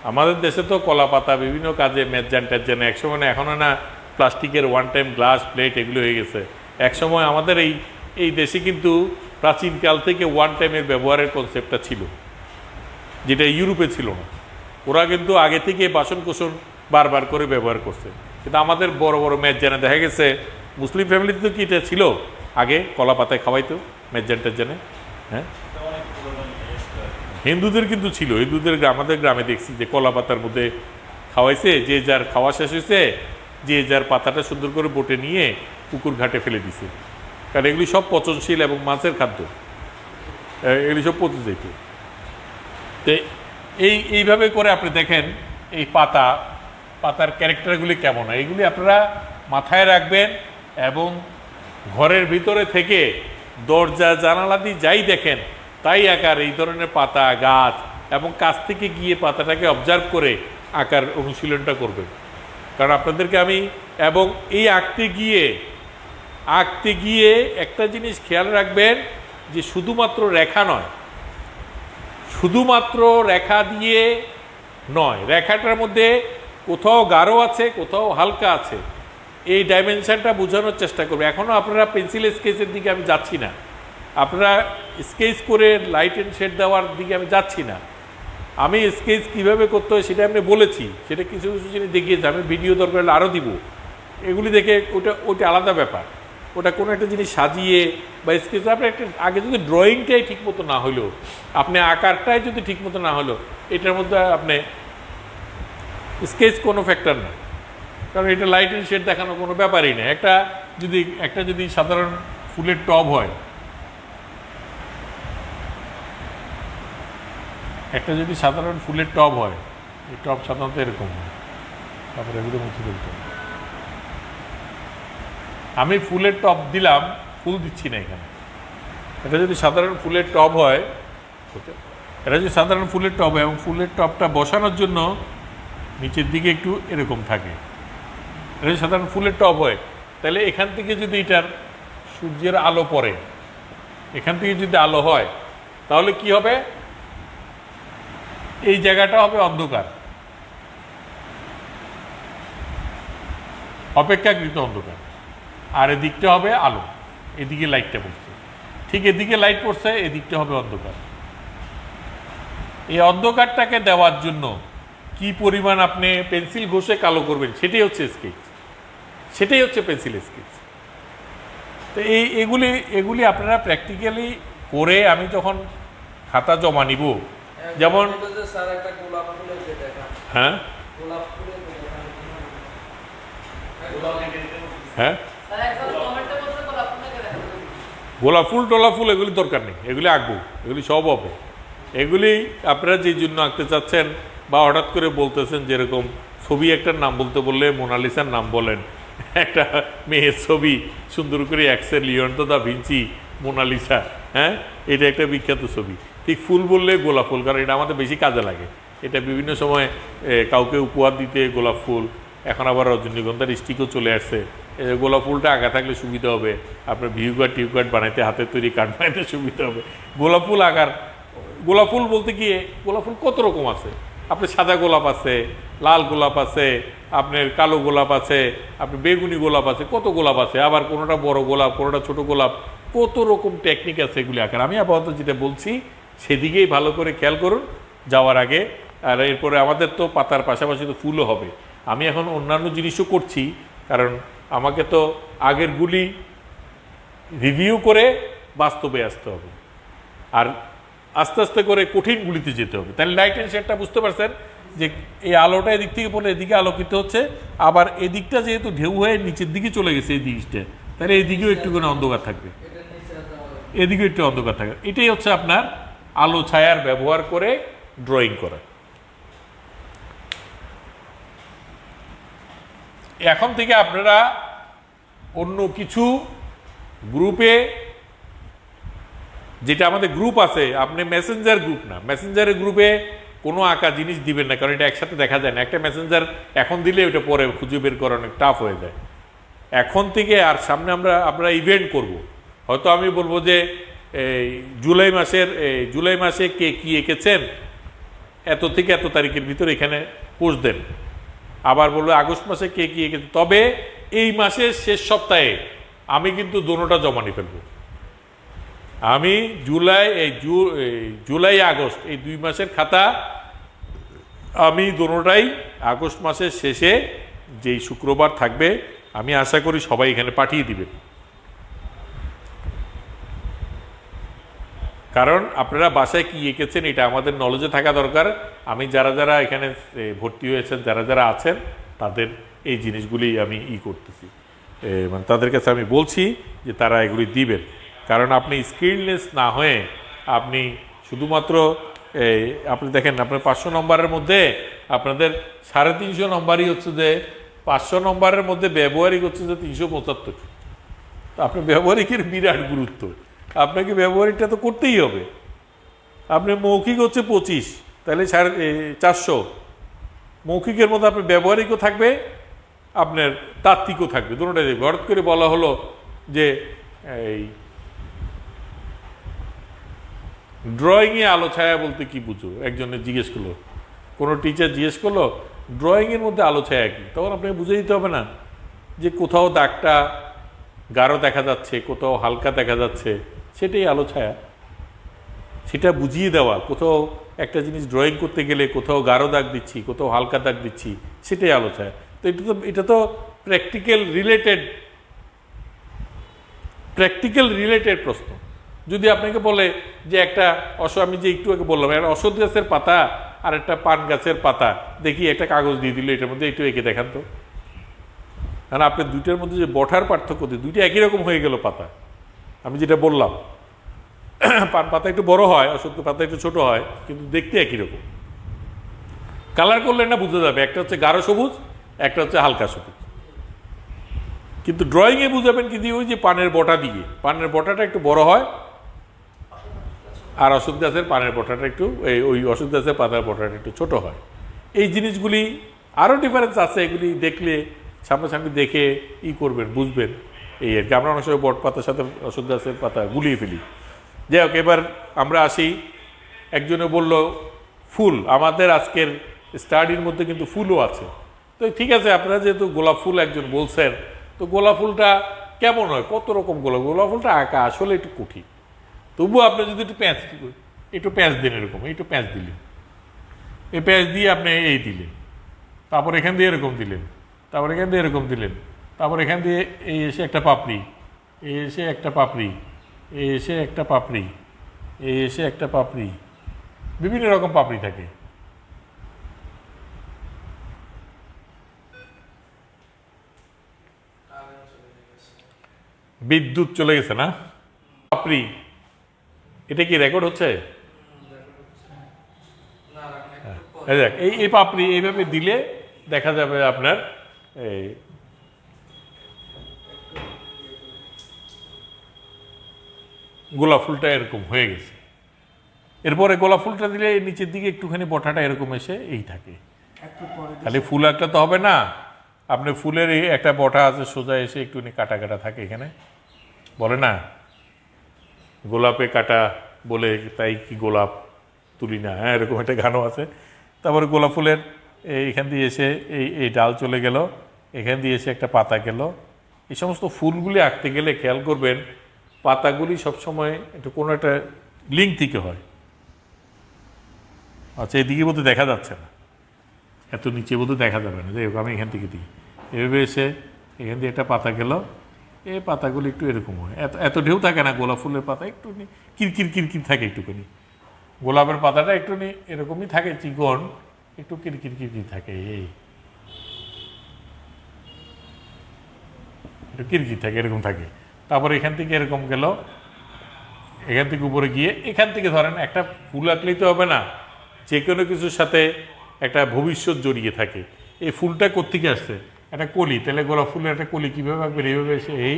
আমাদের দেশে তো কলা পাতা বিভিন্ন কাজে মেজ্জান টেজ্জান, একসময় না, এখনও না প্লাস্টিকের ওয়ান টাইম গ্লাস প্লেট এগুলো হয়ে গেছে। একসময় আমাদের এই দেশে কিন্তু প্রাচীনকাল থেকে ওয়ান টাইমের ব্যবহারের কনসেপ্টটা ছিল, যেটা ইউরোপে ছিল না। ওরা কিন্তু আগে থেকে বাসন কোসন বারবার করে ব্যবহার করছে, কিন্তু আমাদের বড় বড় মেজ্জানে দেখা গেছে, মুসলিম ফ্যামিলিতে তো কি এটা ছিল, আগে কলা পাতায় খাওয়াইতো মেজ্জান টেজ্জানে। হ্যাঁ, হিন্দুদের কিন্তু ছিল, আমাদের গ্রামে দেখছি যে কলা পাতার মধ্যে খাওয়াইছে, যে যার খাওয়া শেষ হয়েছে, যে যার পাতাটা সুন্দর করে বটে নিয়ে পুকুর ঘাটে ফেলে দিছে, কারণ এগুলি সব পচনশীল এবং মাছের খাদ্য, এগুলি সব পচে যেত। তো এইভাবে করে আপনি দেখেন এই পাতার ক্যারেক্টারগুলি কেমন হয়, এইগুলি আপনারা মাথায় রাখবেন, এবং ঘরের ভিতরে থেকে দরজা জানালা দিয়ে যাই দেখেন তাই আঁকার এই ধরনের পাতা গাছ, এবং কাছ থেকে গিয়ে পাতাটাকে অবজার্ভ করে আঁকার অনুশীলনটা করবেন। কারণ আপনাদেরকে আমি, এবং এই আঁকতে গিয়ে একটা জিনিস খেয়াল রাখবেন, যে শুধুমাত্র রেখা নয়, শুধুমাত্র রেখা দিয়ে নয়, রেখাটার মধ্যে কোথাও গাঢ় আছে, কোথাও হালকা আছে, এই ডাইমেনশনটা বোঝানোর চেষ্টা করবে। এখনও আপনারা পেন্সিল স্কেচের দিকে আমি যাচ্ছি না, আপনারা স্কেচ করে লাইট অ্যান্ড শেড দেওয়ার দিকে আমি যাচ্ছি না। আমি স্কেচ কীভাবে করতে হয় সেটা আমি বলেছি, সেটা কিছু কিছু জিনিস দেখিয়েছি, আমি ভিডিও দরকার হলে আরও দিব। এগুলি দেখে ওটা আলাদা ব্যাপার, ওটা কোনো একটা জিনিস সাজিয়ে বা স্কেচ, আপনার একটা আগে যদি ড্রয়িংটাই ঠিকমতো না হলো, আপনি আকারটাই যদি ঠিকমতো না হলো, এটার মধ্যে আপনি স্কেচ কোনো ফ্যাক্টর না, কারণ এটা লাইট অ্যান্ড শেড দেখানো কোনো ব্যাপারই না। একটা যদি সাধারণ ফুলের টব হয়, একটা যদি সাধারণ ফুলের টব হয়, এই টব সাধারণত এরকম হয়, তারপরে এগুলো মুছে ফেলতে হবে। আমি ফুলের টব দিলাম, ফুল দিচ্ছি না এখানে। এটা যদি সাধারণ ফুলের টব হয়, এটা যদি সাধারণ ফুলের টব হয় এবং ফুলের টবটা বসানোর জন্য নিচের দিকে একটু এরকম থাকে, এটা যদি সাধারণ ফুলের টব হয়, তাহলে এখান থেকে যদি এটার সূর্যের আলো পড়ে, এখান থেকে যদি আলো হয়, তাহলে কি হবে, এই জায়গাটা হবে অন্ধকার, অপেক্ষাকৃত অন্ধকার, আর এদিকটা হবে আলো, এদিকে লাইটটা পড়ছে, ঠিক এদিকে লাইট পড়ছে, এদিকটা হবে অন্ধকার। এই অন্ধকারটাকে দেওয়ার জন্য কি পরিমাণ আপনি পেন্সিল ঘষে কালো করবেন, সেটাই হচ্ছে স্কেচ, সেটাই হচ্ছে পেন্সিল স্কেচ। তো এগুলি আপনারা প্র্যাকটিক্যালি করে আমি যখন খাতা জমা নিব, যেমন হ্যাঁ হ্যাঁ গোলাপ ফুল টোলা ফুল এগুলি দরকার নেই, এগুলি আঁকবো, এগুলি সব হবে। এগুলি আপনারা যেই জন্য আঁকতে চাচ্ছেন বা হঠাৎ করে বলতেছেন, যেরকম ছবি একটার নাম বলতে বললে মোনালিসার নাম বলেন, একটা মেয়ের ছবি সুন্দর করে অ্যাক্সের লিওনার্দো দা ভিঞ্চি মোনালিসা, হ্যাঁ, এটা একটা বিখ্যাত ছবি। ঠিক ফুল বললে গোলাপ ফুল, কারণ এটা আমাদের বেশি কাজে লাগে। এটা বিভিন্ন সময় কাউকে উপহার দিতে গোলাপ ফুল, এখন আবার রজনীগন্ধার স্টিকও চলে আসছে। গোলাপ ফুলটা আঁকা থাকলে সুবিধা হবে, আপনার ভিউ কার্ড টিউ কার্ড বানাইতে, হাতের তৈরি কার্ড বানাইতে সুবিধা হবে। গোলাপ ফুল আঁকার, গোলাপ ফুল বলতে গিয়ে গোলাপ ফুল কত রকম আছে, আপনার সাদা গোলাপ আছে, লাল গোলাপ আছে, আপনার কালো গোলাপ আছে, আপনার বেগুনি গোলাপ আছে, কত গোলাপ আছে, আবার কোনোটা বড় গোলাপ, কোনোটা ছোট গোলাপ, কত রকম টেকনিক আছে এগুলি আঁকার। আমি আপাতত যেটা বলছি সেদিকেই ভালো করে খেয়াল করুন যাওয়ার আগে। আর এরপরে আমাদের তো পাতার পাশাপাশি তো ফুলও হবে। আমি এখন অন্যান্য জিনিসও করছি, কারণ আমাকে তো আগেরগুলি রিভিউ করে বাস্তবে আসতে হবে, আর আস্তে আস্তে করে কঠিনগুলিতে যেতে হবে। তাহলে লাইট অ্যান্ড শেডটা বুঝতে পারছেন যে এই আলোটা এদিক থেকে পড়লে এদিকে আলোকিত হচ্ছে, আবার এদিকটা যেহেতু ঢেউ হয়ে নিচের দিকে চলে গেছে এই দিকটা, তাহলে এদিকেও একটুখানি অন্ধকার থাকবে, এদিকেও একটু অন্ধকার থাকবে। এটাই হচ্ছে আপনার আলো ছায়ার ব্যবহার করে ড্রয়িং করা। এখন থেকে আপনারা অন্য কিছু গ্রুপে, যেটা আমাদের গ্রুপ আছে, আপনি মেসেঞ্জার গ্রুপ না, মেসেঞ্জারের গ্রুপে কোনো আঁকা জিনিস দিবেন না, কারণ এটা একসাথে দেখা যায় না। একটা মেসেঞ্জার এখন দিলে ওটা পরে খুঁজে বের করা অনেক টাফ হয়ে যায়। এখন থেকে আর সামনে আমরা ইভেন্ট করব, হয়তো আমি বলবো যে এই জুলাই মাসে কে কী এঁকেছেন এত থেকে এত তারিখের ভিতরে এখানে পোস্ট দেন। আবার বলবো আগস্ট মাসে কে কী এঁকেছেন, তবে এই মাসের শেষ সপ্তাহে আমি কিন্তু দোনোটা জমা নিয়ে ফেলবো। আমি জুলাই আগস্ট এই 2 মাসের খাতা আমি দোনোটাই আগস্ট মাসের শেষে যেই শুক্রবার থাকবে, আমি আশা করি সবাই এখানে পাঠিয়ে দিবেন। কারণ আপনারা বাসায় কি এঁকেছেন এটা আমাদের নলেজে থাকা দরকার। আমি যারা এখানে ভর্তি হয়েছেন, যারা আছেন, তাদের এই জিনিসগুলি আমি করতেছি, মানে তাদের কাছে আমি বলছি যে তারা এগুলি দিবেন। কারণ আপনি স্কিলনেস না হয়ে আপনি শুধুমাত্র আপনি দেখেন আপনার 500 নম্বরের মধ্যে আপনাদের 350 নম্বরই হচ্ছে যে 500 নম্বরের মধ্যে ব্যবহারিক হচ্ছে যে 375। আপনার ব্যবহারিকের বিরাট গুরুত্ব, আপনাকে ব্যবহারিকটা তো করতেই হবে। আপনার মৌখিক হচ্ছে 25, তাহলে 400। মৌখিকের মধ্যে আপনার ব্যবহারিকও থাকবে, আপনার তাত্ত্বিকও থাকবে, দুটোটাই দেখবে। হঠাৎ করে বলা হলো যে এই ড্রয়িংয়ে আলো ছায়া বলতে কি বুঝো, একজনে জিজ্ঞেস করলো, কোনো টিচার জিজ্ঞেস করলো ড্রয়িংয়ের মধ্যে আলো ছায়া কি, তখন আপনাকে বুঝে দিতে হবে না যে কোথাও দাগটা গাঢ় দেখা যাচ্ছে, কোথাও হালকা দেখা যাচ্ছে, সেটাই আলো ছায়া। সেটা বুঝিয়ে দেওয়া, কোথাও একটা জিনিস ড্রয়িং করতে গেলে কোথাও গাঢ় দাগ দিচ্ছি, কোথাও হালকা দাগ দিচ্ছি, সেটাই আলো ছায়া। তো এটা তো প্র্যাকটিক্যাল রিলেটেড প্রশ্ন। যদি আপনাকে বলে যে একটা আমি যে একটু আগে বললাম, একটা অশ্বত্থ গাছের পাতা আর একটা পান গাছের পাতা, দেখি একটা কাগজ দিয়ে দিল, এটার মধ্যে একটু এঁকে দেখান তো। কারণ আপনি দুইটার মধ্যে যে বঠার পার্থক্য দিয়ে দুইটা একই রকম হয়ে গেল পাতা, আমি যেটা বললাম পান পাতা একটু বড় হয়, অসংখ্য পাতা একটু ছোট হয়, কিন্তু দেখতে একই রকম। কালার করলে না বোঝা যাবে, একটা হচ্ছে গাঢ় সবুজ, একটা হচ্ছে হালকা সবুজ। কিন্তু ড্রয়িংয়ে বুঝাবেন কিন্তু ওই যে পানের বটা দিয়ে, পানের বটাটা একটু বড় হয়, আর অশোক গাছের পানের বটাটা একটু ওই অশোক গাছের পাতার বটাটা একটু ছোট হয়। এই জিনিসগুলি আরও ডিফারেন্স আছে, এগুলি দেখলে সামনাসামনি দেখে করবেন, বুঝবেন। এই আর কি। আমরা অনেক সময় বট পাতার সাথে অশোক গাছের পাতা গুলিয়ে ফেলি। যাই হোক, এবার আমরা আসি। একজনে বলল ফুল, আমাদের আজকের স্টাডির মধ্যে কিন্তু ফুলও আছে। তো ঠিক আছে, আপনারা যেহেতু গোলাপ ফুল একজন বলছেন, তো গোলাপ ফুলটা কেমন হয়, কত রকম গোলাপ ফুলটা আঁকা আসলে একটু কঠিন। তবুও আপনি যদি একটু প্যাঁচ দিন, এরকম একটু প্যাঁচ দিলেন, এই প্যাঁচ দিয়ে আপনি এই দিলেন, তারপর এখান দিয়ে এরকম দিলেন, তারপর এখান দিয়ে এরকম দিলেন, তারপর এখান দিয়ে এই এসে একটা পাপড়ি, এই এসে একটা পাপড়ি, এই এসে একটা পাপড়ি, এই এসে একটা পাপড়ি, বিভিন্ন রকম পাপড়ি থাকে। বিদ্যুৎ চলে গেছে না? পাপড়ি, এটা কি রেকর্ড হচ্ছে? এই পাপড়ি এইভাবে দিলে দেখা যাবে আপনার এই গোলাপ ফুলটা এরকম হয়ে গেছে। এরপরে গোলাপ ফুলটা দিলে নিচের দিকে একটুখানি বটাটা এরকম এসে এই থাকে। খালি ফুল একটা তো হবে না, আপনি ফুলের একটা বটা আছে সোজা এসে একটুখানি কাটা কাটা থাকে এখানে, বলে না গোলাপে কাটা বলে, তাই কি গোলাপ তুলি না, হ্যাঁ এরকম একটা গানও আছে। তারপরে গোলাপ ফুলের এইখান দিয়ে এসে এই ডাল চলে গেল, এখান দিয়ে এসে একটা পাতা গেল। এই সমস্ত ফুলগুলি আঁকতে গেলে খেয়াল করবেন পাতাগুলি সবসময় একটু কোনো একটা লিঙ্ক থেকে হয়। আচ্ছা, এদিকে বোধহয় দেখা যাচ্ছে না, এত নিচে বোধহয় দেখা যাবে না। যাই হোক, আমি এখান থেকে দিই, এভাবে এসে এখান দিয়ে একটা পাতা গেল, এই পাতাগুলি একটু এরকম হয়, এত ঢেউ থাকে না। গোলাপ ফুলের পাতা একটু কিরকির কিরকির থাকে একটুখানি, গোলাপের পাতাটা একটু এরকমই থাকে, চিকন একটু কিরকির কিরকির থাকে, এই একটু কিরকির থাকে, এরকম থাকে। তারপরে এখান থেকে এরকম গেল, এখান থেকে উপরে গিয়ে এখান থেকে ধরেন একটা ফুল আঁকলেই তো হবে না, যে কোনো কিছুর সাথে একটা ভবিষ্যৎ জড়িয়ে থাকে। এই ফুলটা কোত্থেকে আসছে? একটা কলি, তাহলে গোলাপ ফুলের একটা কলি কীভাবে আঁকবেন? এইভাবে এসে এই,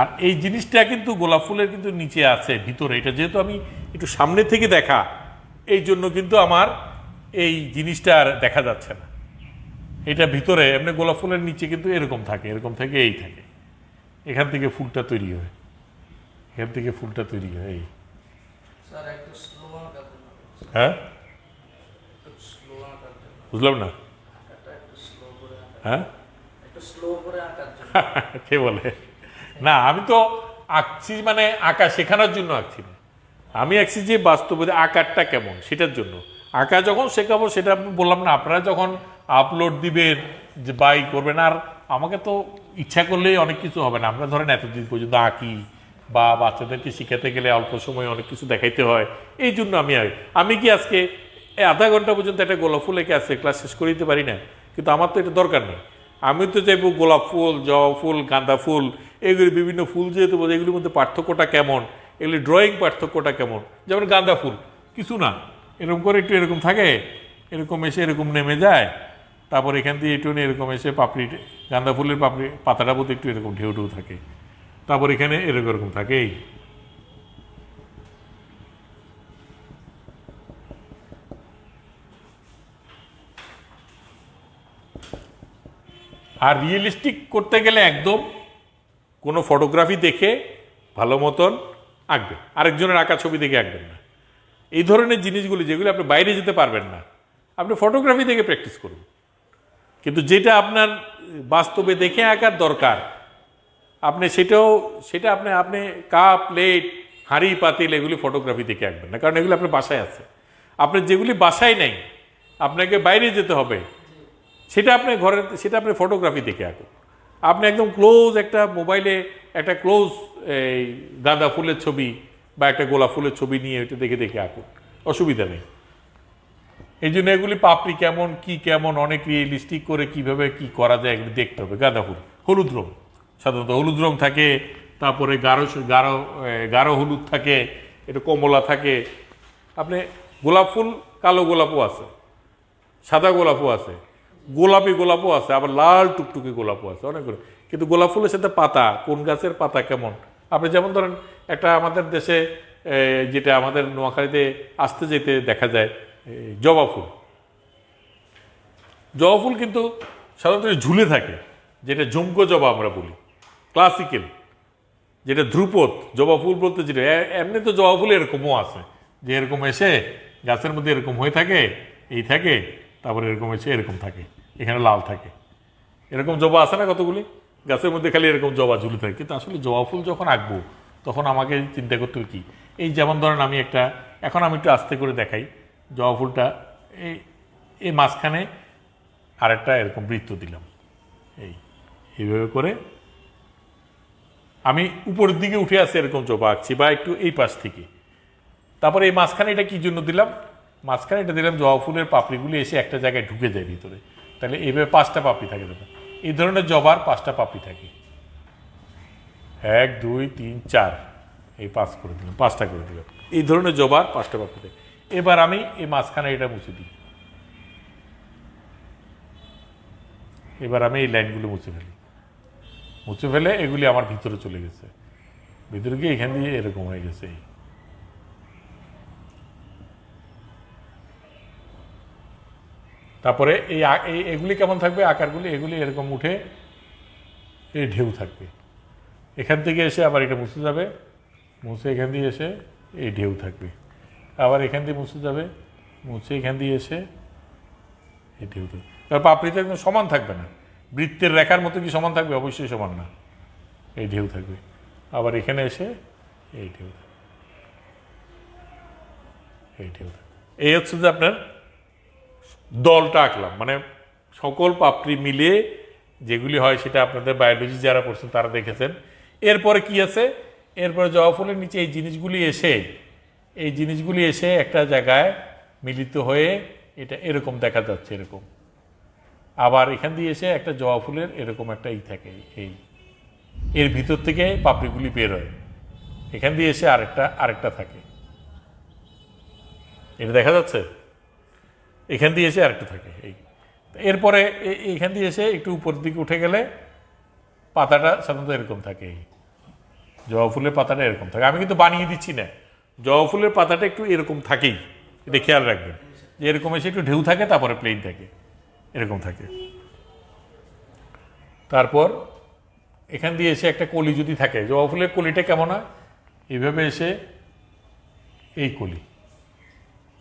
আর এই জিনিসটা কিন্তু গোলাপ ফুলের কিন্তু নিচে আছে ভিতরে। এটা যেহেতু আমি একটু সামনে থেকে দেখা, এই জন্য কিন্তু আমার এই জিনিসটা আর দেখা যাচ্ছে না। এটা ভিতরে এমনি গোলাপ ফুলের নিচে কিন্তু এরকম থাকে, এরকম থেকে এই থাকে, এখান থেকে ফুলটা তৈরি হয়, এখান থেকে ফুলটা তৈরি হয়। এই হ্যাঁ, বুঝলাম না। হ্যাঁ, কে বলে? না, আমি তো আঁকছি মানে আঁকা শেখানোর জন্য আঁকছি না, আমি আঁকছি যে বাস্তবে আঁকারটা কেমন সেটার জন্য। আঁকা যখন শেখাবো সেটা বললাম না, আপনারা যখন আপলোড দিবেন যে বাই করবেন, আর আমাকে তো ইচ্ছা করলেই অনেক কিছু হবে না। আমরা ধরেন এতদিন পর্যন্ত আঁকি বা বাচ্চাদেরকে শিখাতে গেলে অল্প সময় অনেক কিছু দেখাইতে হয়, এই জন্য আমি কি আজকে আধা ঘন্টা পর্যন্ত একটা গোলাপ ফুল এঁকে আছে ক্লাস শেষ করে দিতে পারি না? কিন্তু আমার তো এটা দরকার নেই। আমি তো চাইবো গোলাপ ফুল, জবা ফুল, গাঁদা ফুল, এগুলি বিভিন্ন ফুল যেহেতু বলছে এগুলির মধ্যে পার্থক্যটা কেমন, এগুলি ড্রয়িং পার্থক্যটা কেমন। যেমন গাঁদা ফুল কিছু না, এরকম করে একটু এরকম থাকে, এরকম এসে এরকম নেমে যায়, তারপর এখান দিয়ে একটু এরকম এসে পাপড়ি, গাঁদা ফুলের পাপড়ি পাতাটা বোধ একটু এরকম ঢেউ ঢেউ থাকে, তারপর এখানে এরকম এরকম থাকে। এই আর রিয়েলিস্টিক করতে গেলে একদম কোনো ফটোগ্রাফি দেখে ভালো মতন আঁকবেন, আরেকজনের আঁকা ছবি দেখে আঁকবেন না। এই ধরনের জিনিসগুলি যেগুলি আপনি বাইরে যেতে পারবেন না, আপনি ফটোগ্রাফি দেখে প্র্যাকটিস করুন। কিন্তু যেটা আপনার বাস্তবে দেখে আঁকার দরকার, আপনি সেটা আপনি কাপ, প্লেট, হাঁড়ি, পাতিল এগুলি ফটোগ্রাফি দেখে আঁকবেন না, কারণ এগুলি আপনার বাসায় আছে। আপনার যেগুলি বাসায় নেই, আপনাকে বাইরে যেতে হবে, সেটা আপনি ফটোগ্রাফি দেখে আঁকুন। আপনি একদম ক্লোজ একটা মোবাইলে একটা ক্লোজ এই গাঁদা ফুলের ছবি বা একটা গোলাপ ফুলের ছবি নিয়ে ওইটা দেখে দেখে আঁকুন, অসুবিধা নেই। এই জন্য এগুলি পাপড়ি কেমন, কি কেমন, অনেক রিয়েলিস্টিক করে কিভাবে কি করা যায় এগুলি দেখতে হবে। গাঁদা ফুল হলুদ রং, সাধারণত হলুদ রং থাকে, তারপরে গাঢ় গাঢ় গাঢ় হলুদ থাকে, একটু কমলা থাকে। আপনি গোলাপ ফুল কালো গোলাপও আছে, সাদা গোলাপও আছে, গোলাপি গোলাপও আছে, আবার লাল টুকটুকি গোলাপও আছে অনেকগুলো। কিন্তু গোলাপ ফুলের সাথে পাতা, কোন গাছের পাতা কেমন, আপনি যেমন ধরেন একটা আমাদের দেশে যেটা আমাদের নোয়াখালীতে আসতে যেতে দেখা যায় জবা ফুল। জবা ফুল কিন্তু সাধারণত ঝুলে থাকে, যেটা ঝুমকো জবা আমরা বলি, ক্লাসিক্যাল যেটা ধ্রুপদ জবা ফুল বলতে, যেটা এমনি তো জবা ফুল এরকমও আছে, যে এরকম এসে গাছের মধ্যে এরকম হয়ে থাকে, এই থাকে, তারপরে এরকম এসে এরকম থাকে, এখানে লাল থাকে, এরকম জবা আছে না কতগুলি গাছের মধ্যে, খালি এরকম জবা ঝুলে থাকে। কিন্তু আসলে জবা ফুল যখন আঁকবো তখন আমাকে চিন্তা করতে হবে কি, এই যেমন ধরেন আমি একটা, এখন আমি একটু আস্তে করে দেখাই, জবা ফুলটা এই মাঝখানে আরেকটা এরকম বৃত্ত দিলাম, এইভাবে করে আমি উপরের দিকে উঠে আসি এরকম জবা আঁকছি, বা একটু এই পাশ থেকে। তারপরে এই মাঝখানে এটা কি জন্য দিলাম, মাঝখানে এটা দিলাম জবা ফুলের পাপড়িগুলি এসে একটা জায়গায় ঢুকে যায় ভিতরে, তাহলে এইভাবে 5টা পাপড়ি থাকে। দেখুন এই ধরনের জবার 5টা পাপড়ি থাকে, 1 2 3 4, এই 5 করে দিলাম, 5টা করে দিলাম, এই ধরনের জবার 5টা পাপড়ি থাকে। এবার আমি এই মাঝখানে এটা মুছে দিই, এবার আমি এই লাইনগুলো মুছে ফেলি, মুছে ফেলে এগুলি আমার ভিতরে চলে গেছে, ভিতরে গিয়ে এখান দিয়ে এরকম হয়ে গেছে। তারপরে এগুলি কেমন থাকবে আকারগুলি, এগুলি এরকম উঠে এই ঢেউ থাকবে, এখান থেকে এসে আবার এটা মুছে যাবে, মুছে এখান দিয়ে এসে এই ঢেউ থাকবে, আবার এখান দিয়ে মুছে যাবে, মুছে এখান দিয়ে এসে এই ঢেউ থাকবে। তারপর পাপড়িতে একদম সমান থাকবে না, বৃত্তের রেখার মতো কি সমান থাকবে, অবশ্যই সমান না, এই ঢেউ থাকবে, আবার এখানে এসে এই ঢেউ থাকবে, এই ঢেউ থাকবে। এই হচ্ছে যে আপনার দলটা আঁকলাম, মানে সকল পাপড়ি মিলিয়ে যেগুলি হয় সেটা আপনাদের বায়োলজি যারা পড়ছেন তারা দেখেছেন। এরপরে কি আছে, এরপরে জবা ফুলের নিচে এই জিনিসগুলি এসে একটা জায়গায় মিলিত হয়ে এটা এরকম দেখা যাচ্ছে, এরকম। আবার এখান দিয়ে এসে একটা জবা ফুলের এরকম একটা থাকে, এর ভিতর থেকে পাপড়িগুলি বের হয়, এখান দিয়ে এসে আরেকটা থাকে, এটা দেখা যাচ্ছে, এখান দিয়ে এসে আরেকটা থাকে। এরপরে এইখান দিয়ে এসে একটু উপর দিকে উঠে গেলে পাতাটা সাধারণত এরকম থাকে, জবা ফুলের পাতাটা এরকম থাকে। আমি কিন্তু বানিয়ে দিচ্ছি না, জবা ফুলের পাতাটা একটু এরকম থাকেই, এটা খেয়াল রাখবেন যে এরকম এসে একটু ঢেউ থাকে, তারপরে প্লেন থাকে, এরকম থাকে। তারপর এখান দিয়ে এসে একটা কলি যদি থাকে, জবা ফুলের কলিটা কেমন হয়, এইভাবে এসে এই কলি,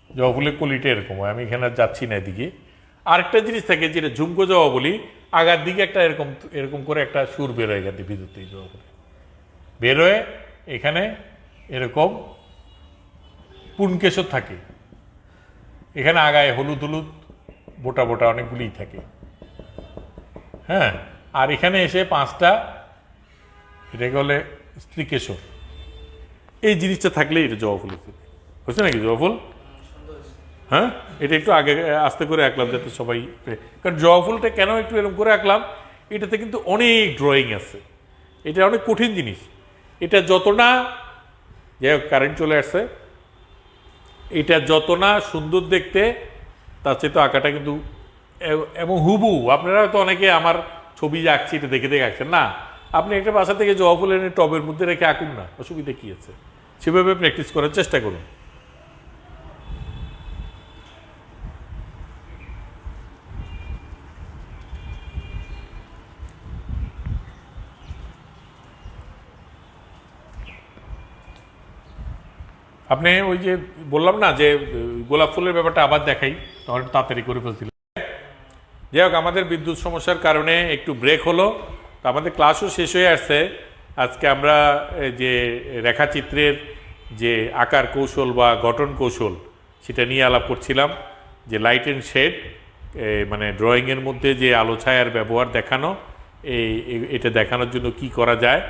জবা ফুলের কলিটা এরকম হয়, আমি এখানে যাচ্ছি না এদিকে। আরেকটা জিনিস থাকে যেটা ঝুমকো জবা বলি, আগার দিকে একটা এরকম করে একটা সুর বেরোয়, এখান থেকে ভিতর থেকে জবা ফুলে বেরোয়, এখানে এরকম পুনকেশর থাকে, এখানে আগায় হলুদ হলুদ বোটা বোটা অনেকগুলিই থাকে, হ্যাঁ। আর এখানে এসে 5টা, এটাকে বলে স্ত্রীকেশর। এই জিনিসটা থাকলেই এটা জবা ফুল হচ্ছে নাকি, জবা ফুল। হ্যাঁ, এটা একটু আগে আস্তে করে আঁকলাম যাতে সবাই, কারণ জবা ফুলটা কেন একটু এরকম করে আঁকলাম, এটাতে কিন্তু অনেক ড্রয়িং আছে, এটা অনেক কঠিন জিনিস। এটা যত না, যাই হোক কারেন্ট চলে আসছে, এটা যত না সুন্দর দেখতে তার চেয়ে তো আঁকাটা কিন্তু, এবং হুবহু আপনারা তো অনেকে আমার ছবি যে আঁকছি এটা দেখে দেখে আঁকছেন না, আপনি একটা বাসা থেকে জবা ফুল এনে টবের মধ্যে রেখে আঁকুন না, অসুবিধা কী আছে, সেভাবে প্র্যাকটিস করার চেষ্টা করুন। আপনি ওই যে বললাম না যে গোলাপ ফুলের ব্যাপারটা আবার দেখাই, তখন তাড়াতাড়ি করে ফেলছিল। যাই হোক, আমাদের বিদ্যুৎ সমস্যার কারণে একটু ব্রেক হলো, তো আমাদের ক্লাসও শেষ হয়ে আসছে। আজকে আমরা যে রেখাচিত্রের যে আকার কৌশল বা গঠন কৌশল সেটা নিয়ে আলাপ করছিলাম, যে লাইট অ্যান্ড শেড, মানে ড্রয়িংয়ের মধ্যে যে আলো ছায়ার ব্যবহার দেখানো, এটা দেখানোর জন্য কি করা যায়,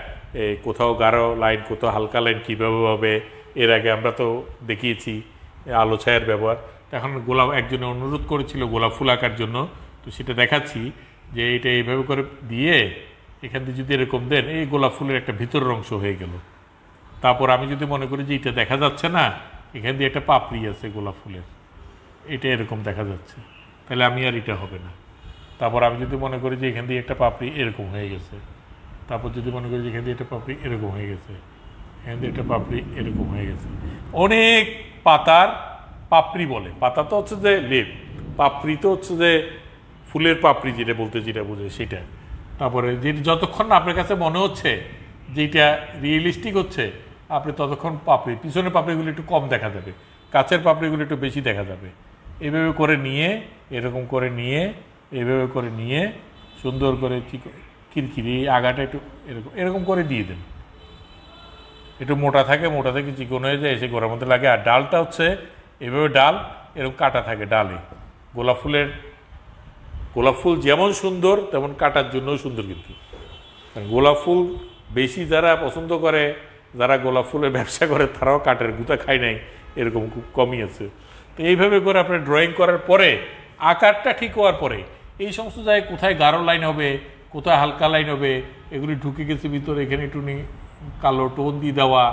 কোথাও গাঢ় লাইন কোথাও হালকা লাইন কীভাবে হবে, এর আগে আমরা তো দেখিয়েছি আলো ছায়ার ব্যবহার। এখন একজনে অনুরোধ করেছিল গোলাপ ফুল আঁকার জন্য, তো সেটা দেখাচ্ছি যে এটা এইভাবে করে দিয়ে এখান থেকে যদি এরকম দেন, এই গোলাপ ফুলের একটা ভিতরের অংশ হয়ে গেল। তারপর আমি যদি মনে করি যে এটা দেখা যাচ্ছে না, এখান দিয়ে একটা পাপড়ি আছে গোলাপ ফুলের, এটা এরকম দেখা যাচ্ছে, তাহলে আমি আর এটা হবে না। তারপর আমি যদি মনে করি যে এখান দিয়ে একটা পাপড়ি এরকম হয়ে গেছে, তারপর যদি মনে করি যে এখান দিয়ে একটা পাপড়ি এরকম হয়ে গেছে, এখান দিয়ে একটা পাপড়ি এরকম হয়ে গেছে, অনেক পাতার পাপড়ি বলে। পাতা তো হচ্ছে যে লেপ, পাপড়ি তো হচ্ছে যে ফুলের পাপড়ি, যেটা বলতে যেটা বোঝায় সেটা। তারপরে যে যতক্ষণ না আপনার কাছে মনে হচ্ছে যে এটা রিয়েলিস্টিক হচ্ছে, আপনি ততক্ষণ পাপড়ি, পিছনের পাপড়িগুলো একটু কম দেখা যাবে, কাছের পাপড়িগুলো একটু বেশি দেখা যাবে। এইভাবে করে নিয়ে, এরকম করে নিয়ে, এইভাবে করে নিয়ে সুন্দর করে কিরকিরি আগাটা একটু এরকম এরকম করে দিয়ে দেন। একটু মোটা থাকে, মোটা থেকে চিকন হয়ে যায়, এসে গোড়ার মধ্যে লাগে। আর ডালটা হচ্ছে এভাবে ডাল এরকম কাটা থাকে ডালে। গোলাপ ফুল যেমন সুন্দর তেমন কাটার জন্যও সুন্দর, কিন্তু গোলাপ ফুল বেশি যারা পছন্দ করে, যারা গোলাপ ফুলের ব্যবসা করে, তারাও কাঠের গুঁতা খায় নাই, এরকম খুব কমই আছে। তো এইভাবে করে আপনি ড্রয়িং করার পরে, আকারটা ঠিক হওয়ার পরে, এই সমস্ত জায়গায় কোথায় গাঢ় লাইন হবে, কোথায় হালকা লাইন হবে, এগুলি ঢুকে গেছে ভিতরে, এখানে একটু কালো টোন দিয়ে দেওয়া,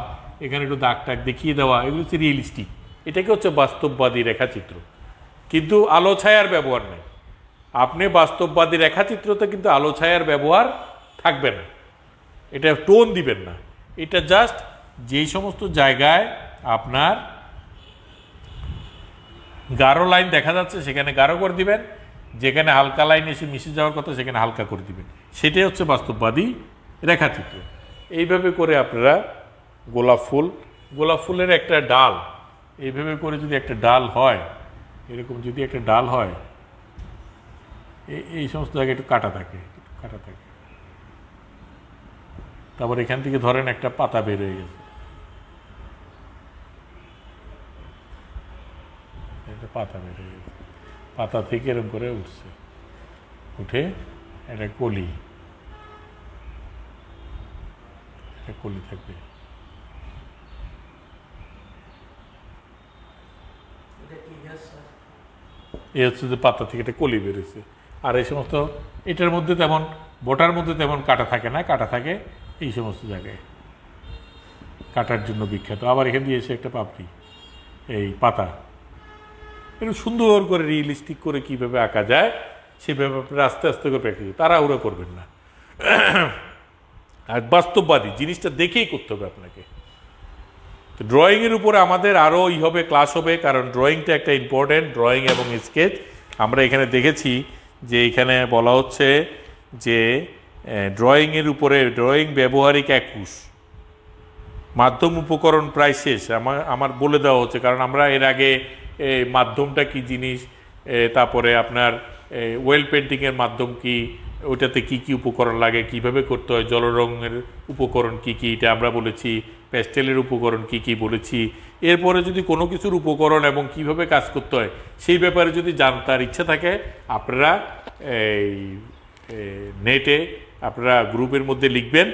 এখানে একটু দাগ টাগ দেখিয়ে দেওয়া, এগুলো হচ্ছে রিয়েলিস্টিক। এটাকে হচ্ছে বাস্তববাদী রেখাচিত্র। কিন্তু আলো ছায়ার ব্যবহার নেই। আপনি বাস্তববাদী রেখাচিত্রতে কিন্তু আলো ছায়ার ব্যবহার থাকবে না, এটা টোন দিবেন না। এটা জাস্ট যেই সমস্ত জায়গায় আপনার গাঢ় লাইন দেখা যাচ্ছে সেখানে গাঢ় করে দিবেন, যেখানে হালকা লাইন এসে মিশে যাওয়ার কথা সেখানে হালকা করে দিবেন। সেটাই হচ্ছে বাস্তববাদী রেখাচিত্র। এইভাবে করে আপনারা গোলাপ ফুলের একটা ডাল, এইভাবে করে যদি একটা ডাল হয়, এরকম যদি একটা ডাল হয়, এই সমস্ত জায়গায় একটু কাটা থাকে, তারপর এখান থেকে ধরেন একটা পাতা বের হয়ে গেছে, একটা পাতা বের হয়ে গেছে, পাতা থেকে এরকম করে উঠছে, উঠে একটা কলি থাকবে। এই হচ্ছে যে পাতা থেকে একটা কলি বেরোচ্ছে। আর এই সমস্ত, এটার মধ্যে তেমন, বোটার মধ্যে তেমন কাটা থাকে না, কাটা থাকে এই সমস্ত জায়গায়, কাটার জন্য বিখ্যাত। আবার এখানে দিয়ে এসে একটা পাপড়ি, এই পাতা, একটু সুন্দর করে রিয়েলিস্টিক করে কীভাবে আঁকা যায় সেভাবে আপনারা আস্তে আস্তে করে প্র্যাকটিস, তাড়াহুড়ো করবেন না। আর বাস্তববাদী জিনিসটা দেখেই করতে হবে আপনাকে। তো ড্রয়িংয়ের উপরে আমাদের আরও হবে, ক্লাস হবে, কারণ ড্রয়িংটা একটা ইম্পর্টেন্ট। ড্রয়িং এবং স্কেচ আমরা এখানে দেখেছি যে এখানে বলা হচ্ছে যে ড্রয়িংয়ের উপরে, ড্রয়িং ব্যবহারিক 21, মাধ্যম উপকরণ প্রায় শেষ। আমার বলে দেওয়া হচ্ছে, কারণ আমরা এর আগে মাধ্যমটা কি জিনিস, তারপরে আপনার ওয়েল পেন্টিংয়ের মাধ্যম কি, ওইটাতে কি কি উপকরণ লাগে, কিভাবে করতে হয়, জলরঙের উপকরণ কি কি, এটা আমরা বলেছি, প্যাস্টেলের উপকরণ কি কি বলেছি। এরপরে যদি কোনো কিছুর উপকরণ এবং কিভাবে কাজ করতে হয় সেই ব্যাপারে যদি জানতার ইচ্ছা থাকে, আপনারা এই নেটে আপনারা গ্রুপের মধ্যে লিখবেন,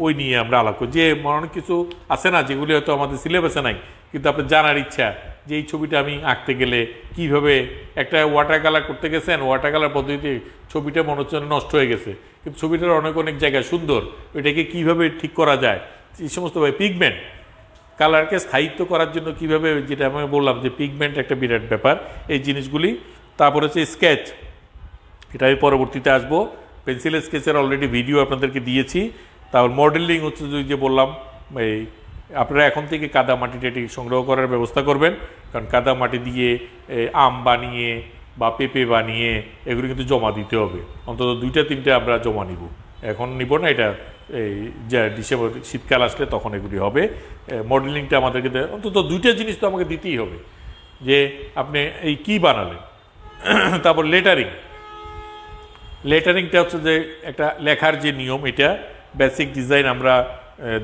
ওই নিয়ে আমরা আলাপ করি। যে অনেক কিছু আছে না যেগুলি হয়তো আমাদের সিলেবাসে নাই, কিন্তু আপনার জানার ইচ্ছা যে এই ছবিটা আমি আঁকতে গেলে কিভাবে, একটা ওয়াটার কালার করতে গেছেন, ওয়াটার কালার পদ্ধতিতে ছবিটা মনে হচ্ছে নষ্ট হয়ে গেছে, কিন্তু ছবিটার অনেক জায়গায় সুন্দর, ওইটাকে কিভাবে ঠিক করা যায়, এই সমস্ত পিগমেন্ট, কালারকে স্থায়িত্ব করার জন্য কিভাবে, যেটা আমি বললাম যে পিগমেন্ট একটা বিরাট ব্যাপার, এই জিনিসগুলি। তারপর হচ্ছে স্কেচ, এটা আমি পরবর্তীতে আসবো। পেন্সিল স্কেচের অলরেডি ভিডিও আপনাদেরকে দিয়েছি। তারপর মডেলিং হচ্ছে যে বললাম, এই আপনারা এখন থেকে কাদা মাটিটা সংগ্রহ করার ব্যবস্থা করবেন, কারণ কাদা মাটি দিয়ে আম বানিয়ে বা পেঁপে বানিয়ে এগুলি কিন্তু জমা দিতে হবে, অন্তত 2-3টে আমরা জমা নিব, এখন নিব না, এটা এই যে ডিসেম্বর শীতকাল আসলে তখন এগুলি হবে। মডেলিংটা আমাদেরকে অন্তত 2টা জিনিস তো আমাকে দিতেই হবে, যে আপনি এই কি বানালেন। তারপর লেটারিংটা হচ্ছে যে একটা লেখার যে নিয়ম, এটা বেসিক ডিজাইন আমরা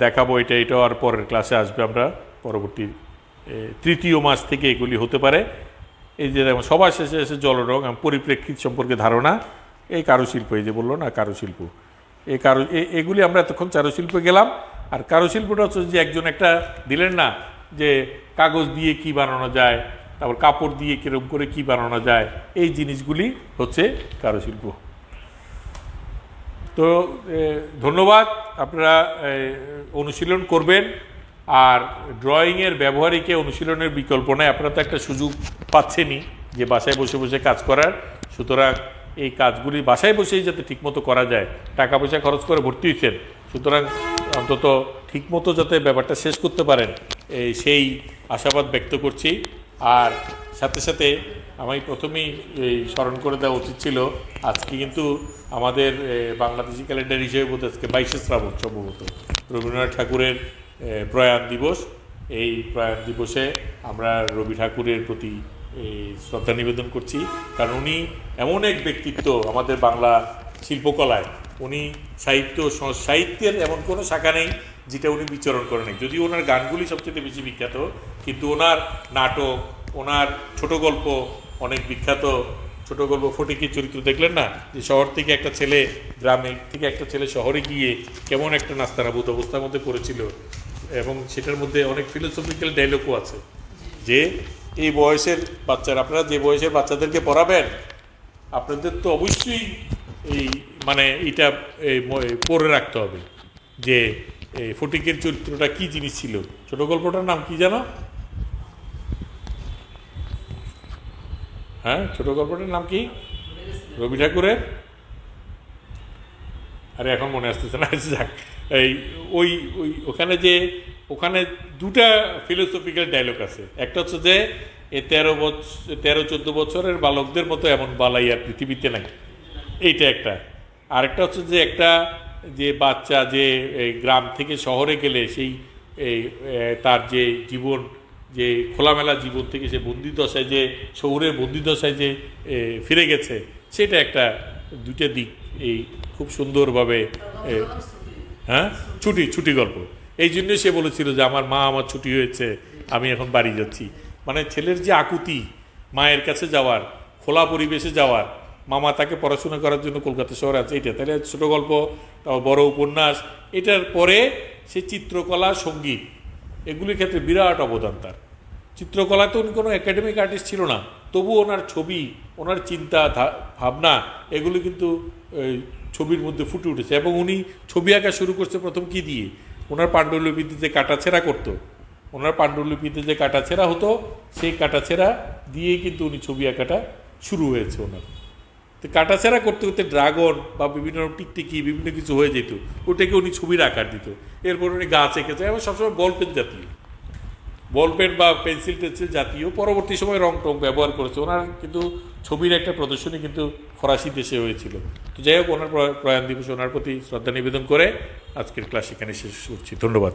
দেখাবো, এটাও আর পরের ক্লাসে আসবে, আমরা পরবর্তী 3য় মাস থেকে এগুলি হতে পারে। এই যে সবার শেষে এসে জলরং, পরিপ্রেক্ষিত সম্পর্কে ধারণা, এই কারুশিল্প, এই যে বললো না কারুশিল্প, এগুলি আমরা এতক্ষণ চারুশিল্পে গেলাম। আর কারুশিল্পটা হচ্ছে যে একজন একটা দিলেন না যে কাগজ দিয়ে কি বানানো যায়, তারপর কাপড় দিয়ে কিরকম করে কি বানানো যায়, এই জিনিসগুলি হচ্ছে কারুশিল্প। তো ধন্যবাদ। আপনারা অনুশীলন করবেন, আর ড্রয়িংয়ের ব্যবহারিকে অনুশীলনের বিকল্প নেই। আপনারা তো একটা সুযোগ পাচ্ছেনই যে বাসায় বসে বসে কাজ করার, সুতরাং এই কাজগুলি বাসায় বসেই যাতে ঠিকমতো করা যায়। টাকা পয়সা খরচ করে ভর্তি হয়েছেন, সুতরাং অন্তত ঠিকমতো যাতে ব্যাপারটা শেষ করতে পারেন সেই আশাবাদ ব্যক্ত করছি। আর সাথে সাথে আমি প্রথমেই স্মরণ করে দেওয়া উচিত ছিল, আজকে কিন্তু আমাদের বাংলাদেশি ক্যালেন্ডার হিসেবে বলতে আজকে 22শে শ্রাবণ সম্ভবত রবীন্দ্রনাথ ঠাকুরের প্রয়াণ দিবস। এই প্রয়াণ দিবসে আমরা রবি ঠাকুরের প্রতি শ্রদ্ধা নিবেদন করছি, কারণ উনি এমন এক ব্যক্তিত্ব আমাদের বাংলা শিল্পকলায়। উনি সাহিত্যের এমন কোনো শাখা নেই যেটা উনি বিচরণ করেন। যদিও ওনার গানগুলি সবচেয়ে বেশি বিখ্যাত, কিন্তু ওনার নাটক, ওনার ছোট গল্প অনেক বিখ্যাত। ছোট গল্প ফটিকের চরিত্র দেখলেন না, যে শহর থেকে একটা ছেলে, গ্রামে থেকে একটা ছেলে শহরে গিয়ে কেমন একটা নাস্তানাবুদ অবস্থার মধ্যে পড়েছিল, এবং সেটার মধ্যে অনেক ফিলোসফিক্যাল ডায়লগও আছে। যে এই বয়সের বাচ্চারা, আপনারা যে বয়সের বাচ্চাদেরকে পড়াবেন, আপনাদের তো অবশ্যই এই মানে এটা পড়ে রাখতে হবে যে ফটিকের চরিত্রটা কি জিনিস ছিল। ছোট গল্পটার নাম কি জানো? হ্যাঁ, ছোট গল্পটার নাম কি? রবি ঠাকুরের, আরে এখন মনে আসতেছে না। যাক, এই ওই ওই ওখানে যে ওখানে দুটা ফিলোসফিক্যাল ডায়লগ আছে। একটা হচ্ছে যে 13-14 বছরের বালকদের মতো এমন বালাই আর পৃথিবীতে নাই, এইটা একটা। আরেকটা হচ্ছে যে একটা যে বাচ্চা যে গ্রাম থেকে শহরে গেলে সেই তার যে জীবন, যে খোলামেলা জীবন থেকে সে বন্দিদশায়, যে শহুরের বন্দিদশায় যে ফিরে গেছে, সেটা একটা দুইটা দিক এই খুব সুন্দরভাবে। হ্যাঁ, ছুটি গল্প। এই জন্যই সে বলেছিল যে আমার মা, আমার ছুটি হয়েছে, আমি এখন বাড়ি যাচ্ছি। মানে ছেলের যে আকুতি মায়ের কাছে যাওয়ার, খোলা পরিবেশে যাওয়ার, মামা তাকে পড়াশোনা করার জন্য কলকাতা শহরে আছে, এটা তাহলে ছোটো গল্প, বড় উপন্যাস। এটার পরে সে চিত্রকলা, সঙ্গীত, এগুলির ক্ষেত্রে বিরাট অবদান তার। চিত্রকলাতে উনি কোনো একাডেমিক আর্টিস্ট ছিল না, তবু ওনার ছবি, ওনার চিন্তা ভাবনা এগুলি কিন্তু ছবির মধ্যে ফুটে উঠেছে। এবং উনি ছবি আঁকা শুরু করছে প্রথম কি দিয়ে? ওনার পাণ্ডুলিপিতে যে কাটাছেঁড়া করতো, ওনার পাণ্ডুলিপিতে যে কাটাছেঁড়া হতো, সেই কাটাছেঁড়া দিয়েই কিন্তু উনি ছবি আঁকাটা শুরু হয়েছে ওনার। তো কাটাছেঁড়া করতে করতে ড্রাগন বা বিভিন্ন টিকটিকি বিভিন্ন কিছু হয়ে যেত, ওটাকে উনি ছবির আকার দিত। এরপর উনি গাছ এঁকেছে, এবং সবসময় বলপেন জাতীয়, বলপেন বা পেন্সিল টেন্সিল জাতীয়। পরবর্তী সময় রং টং ব্যবহার করেছে। ওনার কিন্তু ছবির একটা প্রদর্শনী কিন্তু ফরাসি দেশে হয়েছিল। তো যাই হোক, ওনার প্রয়াণ দিবসে ওনার প্রতি শ্রদ্ধা নিবেদন করে আজকের ক্লাস এখানে শেষ করছি। ধন্যবাদ।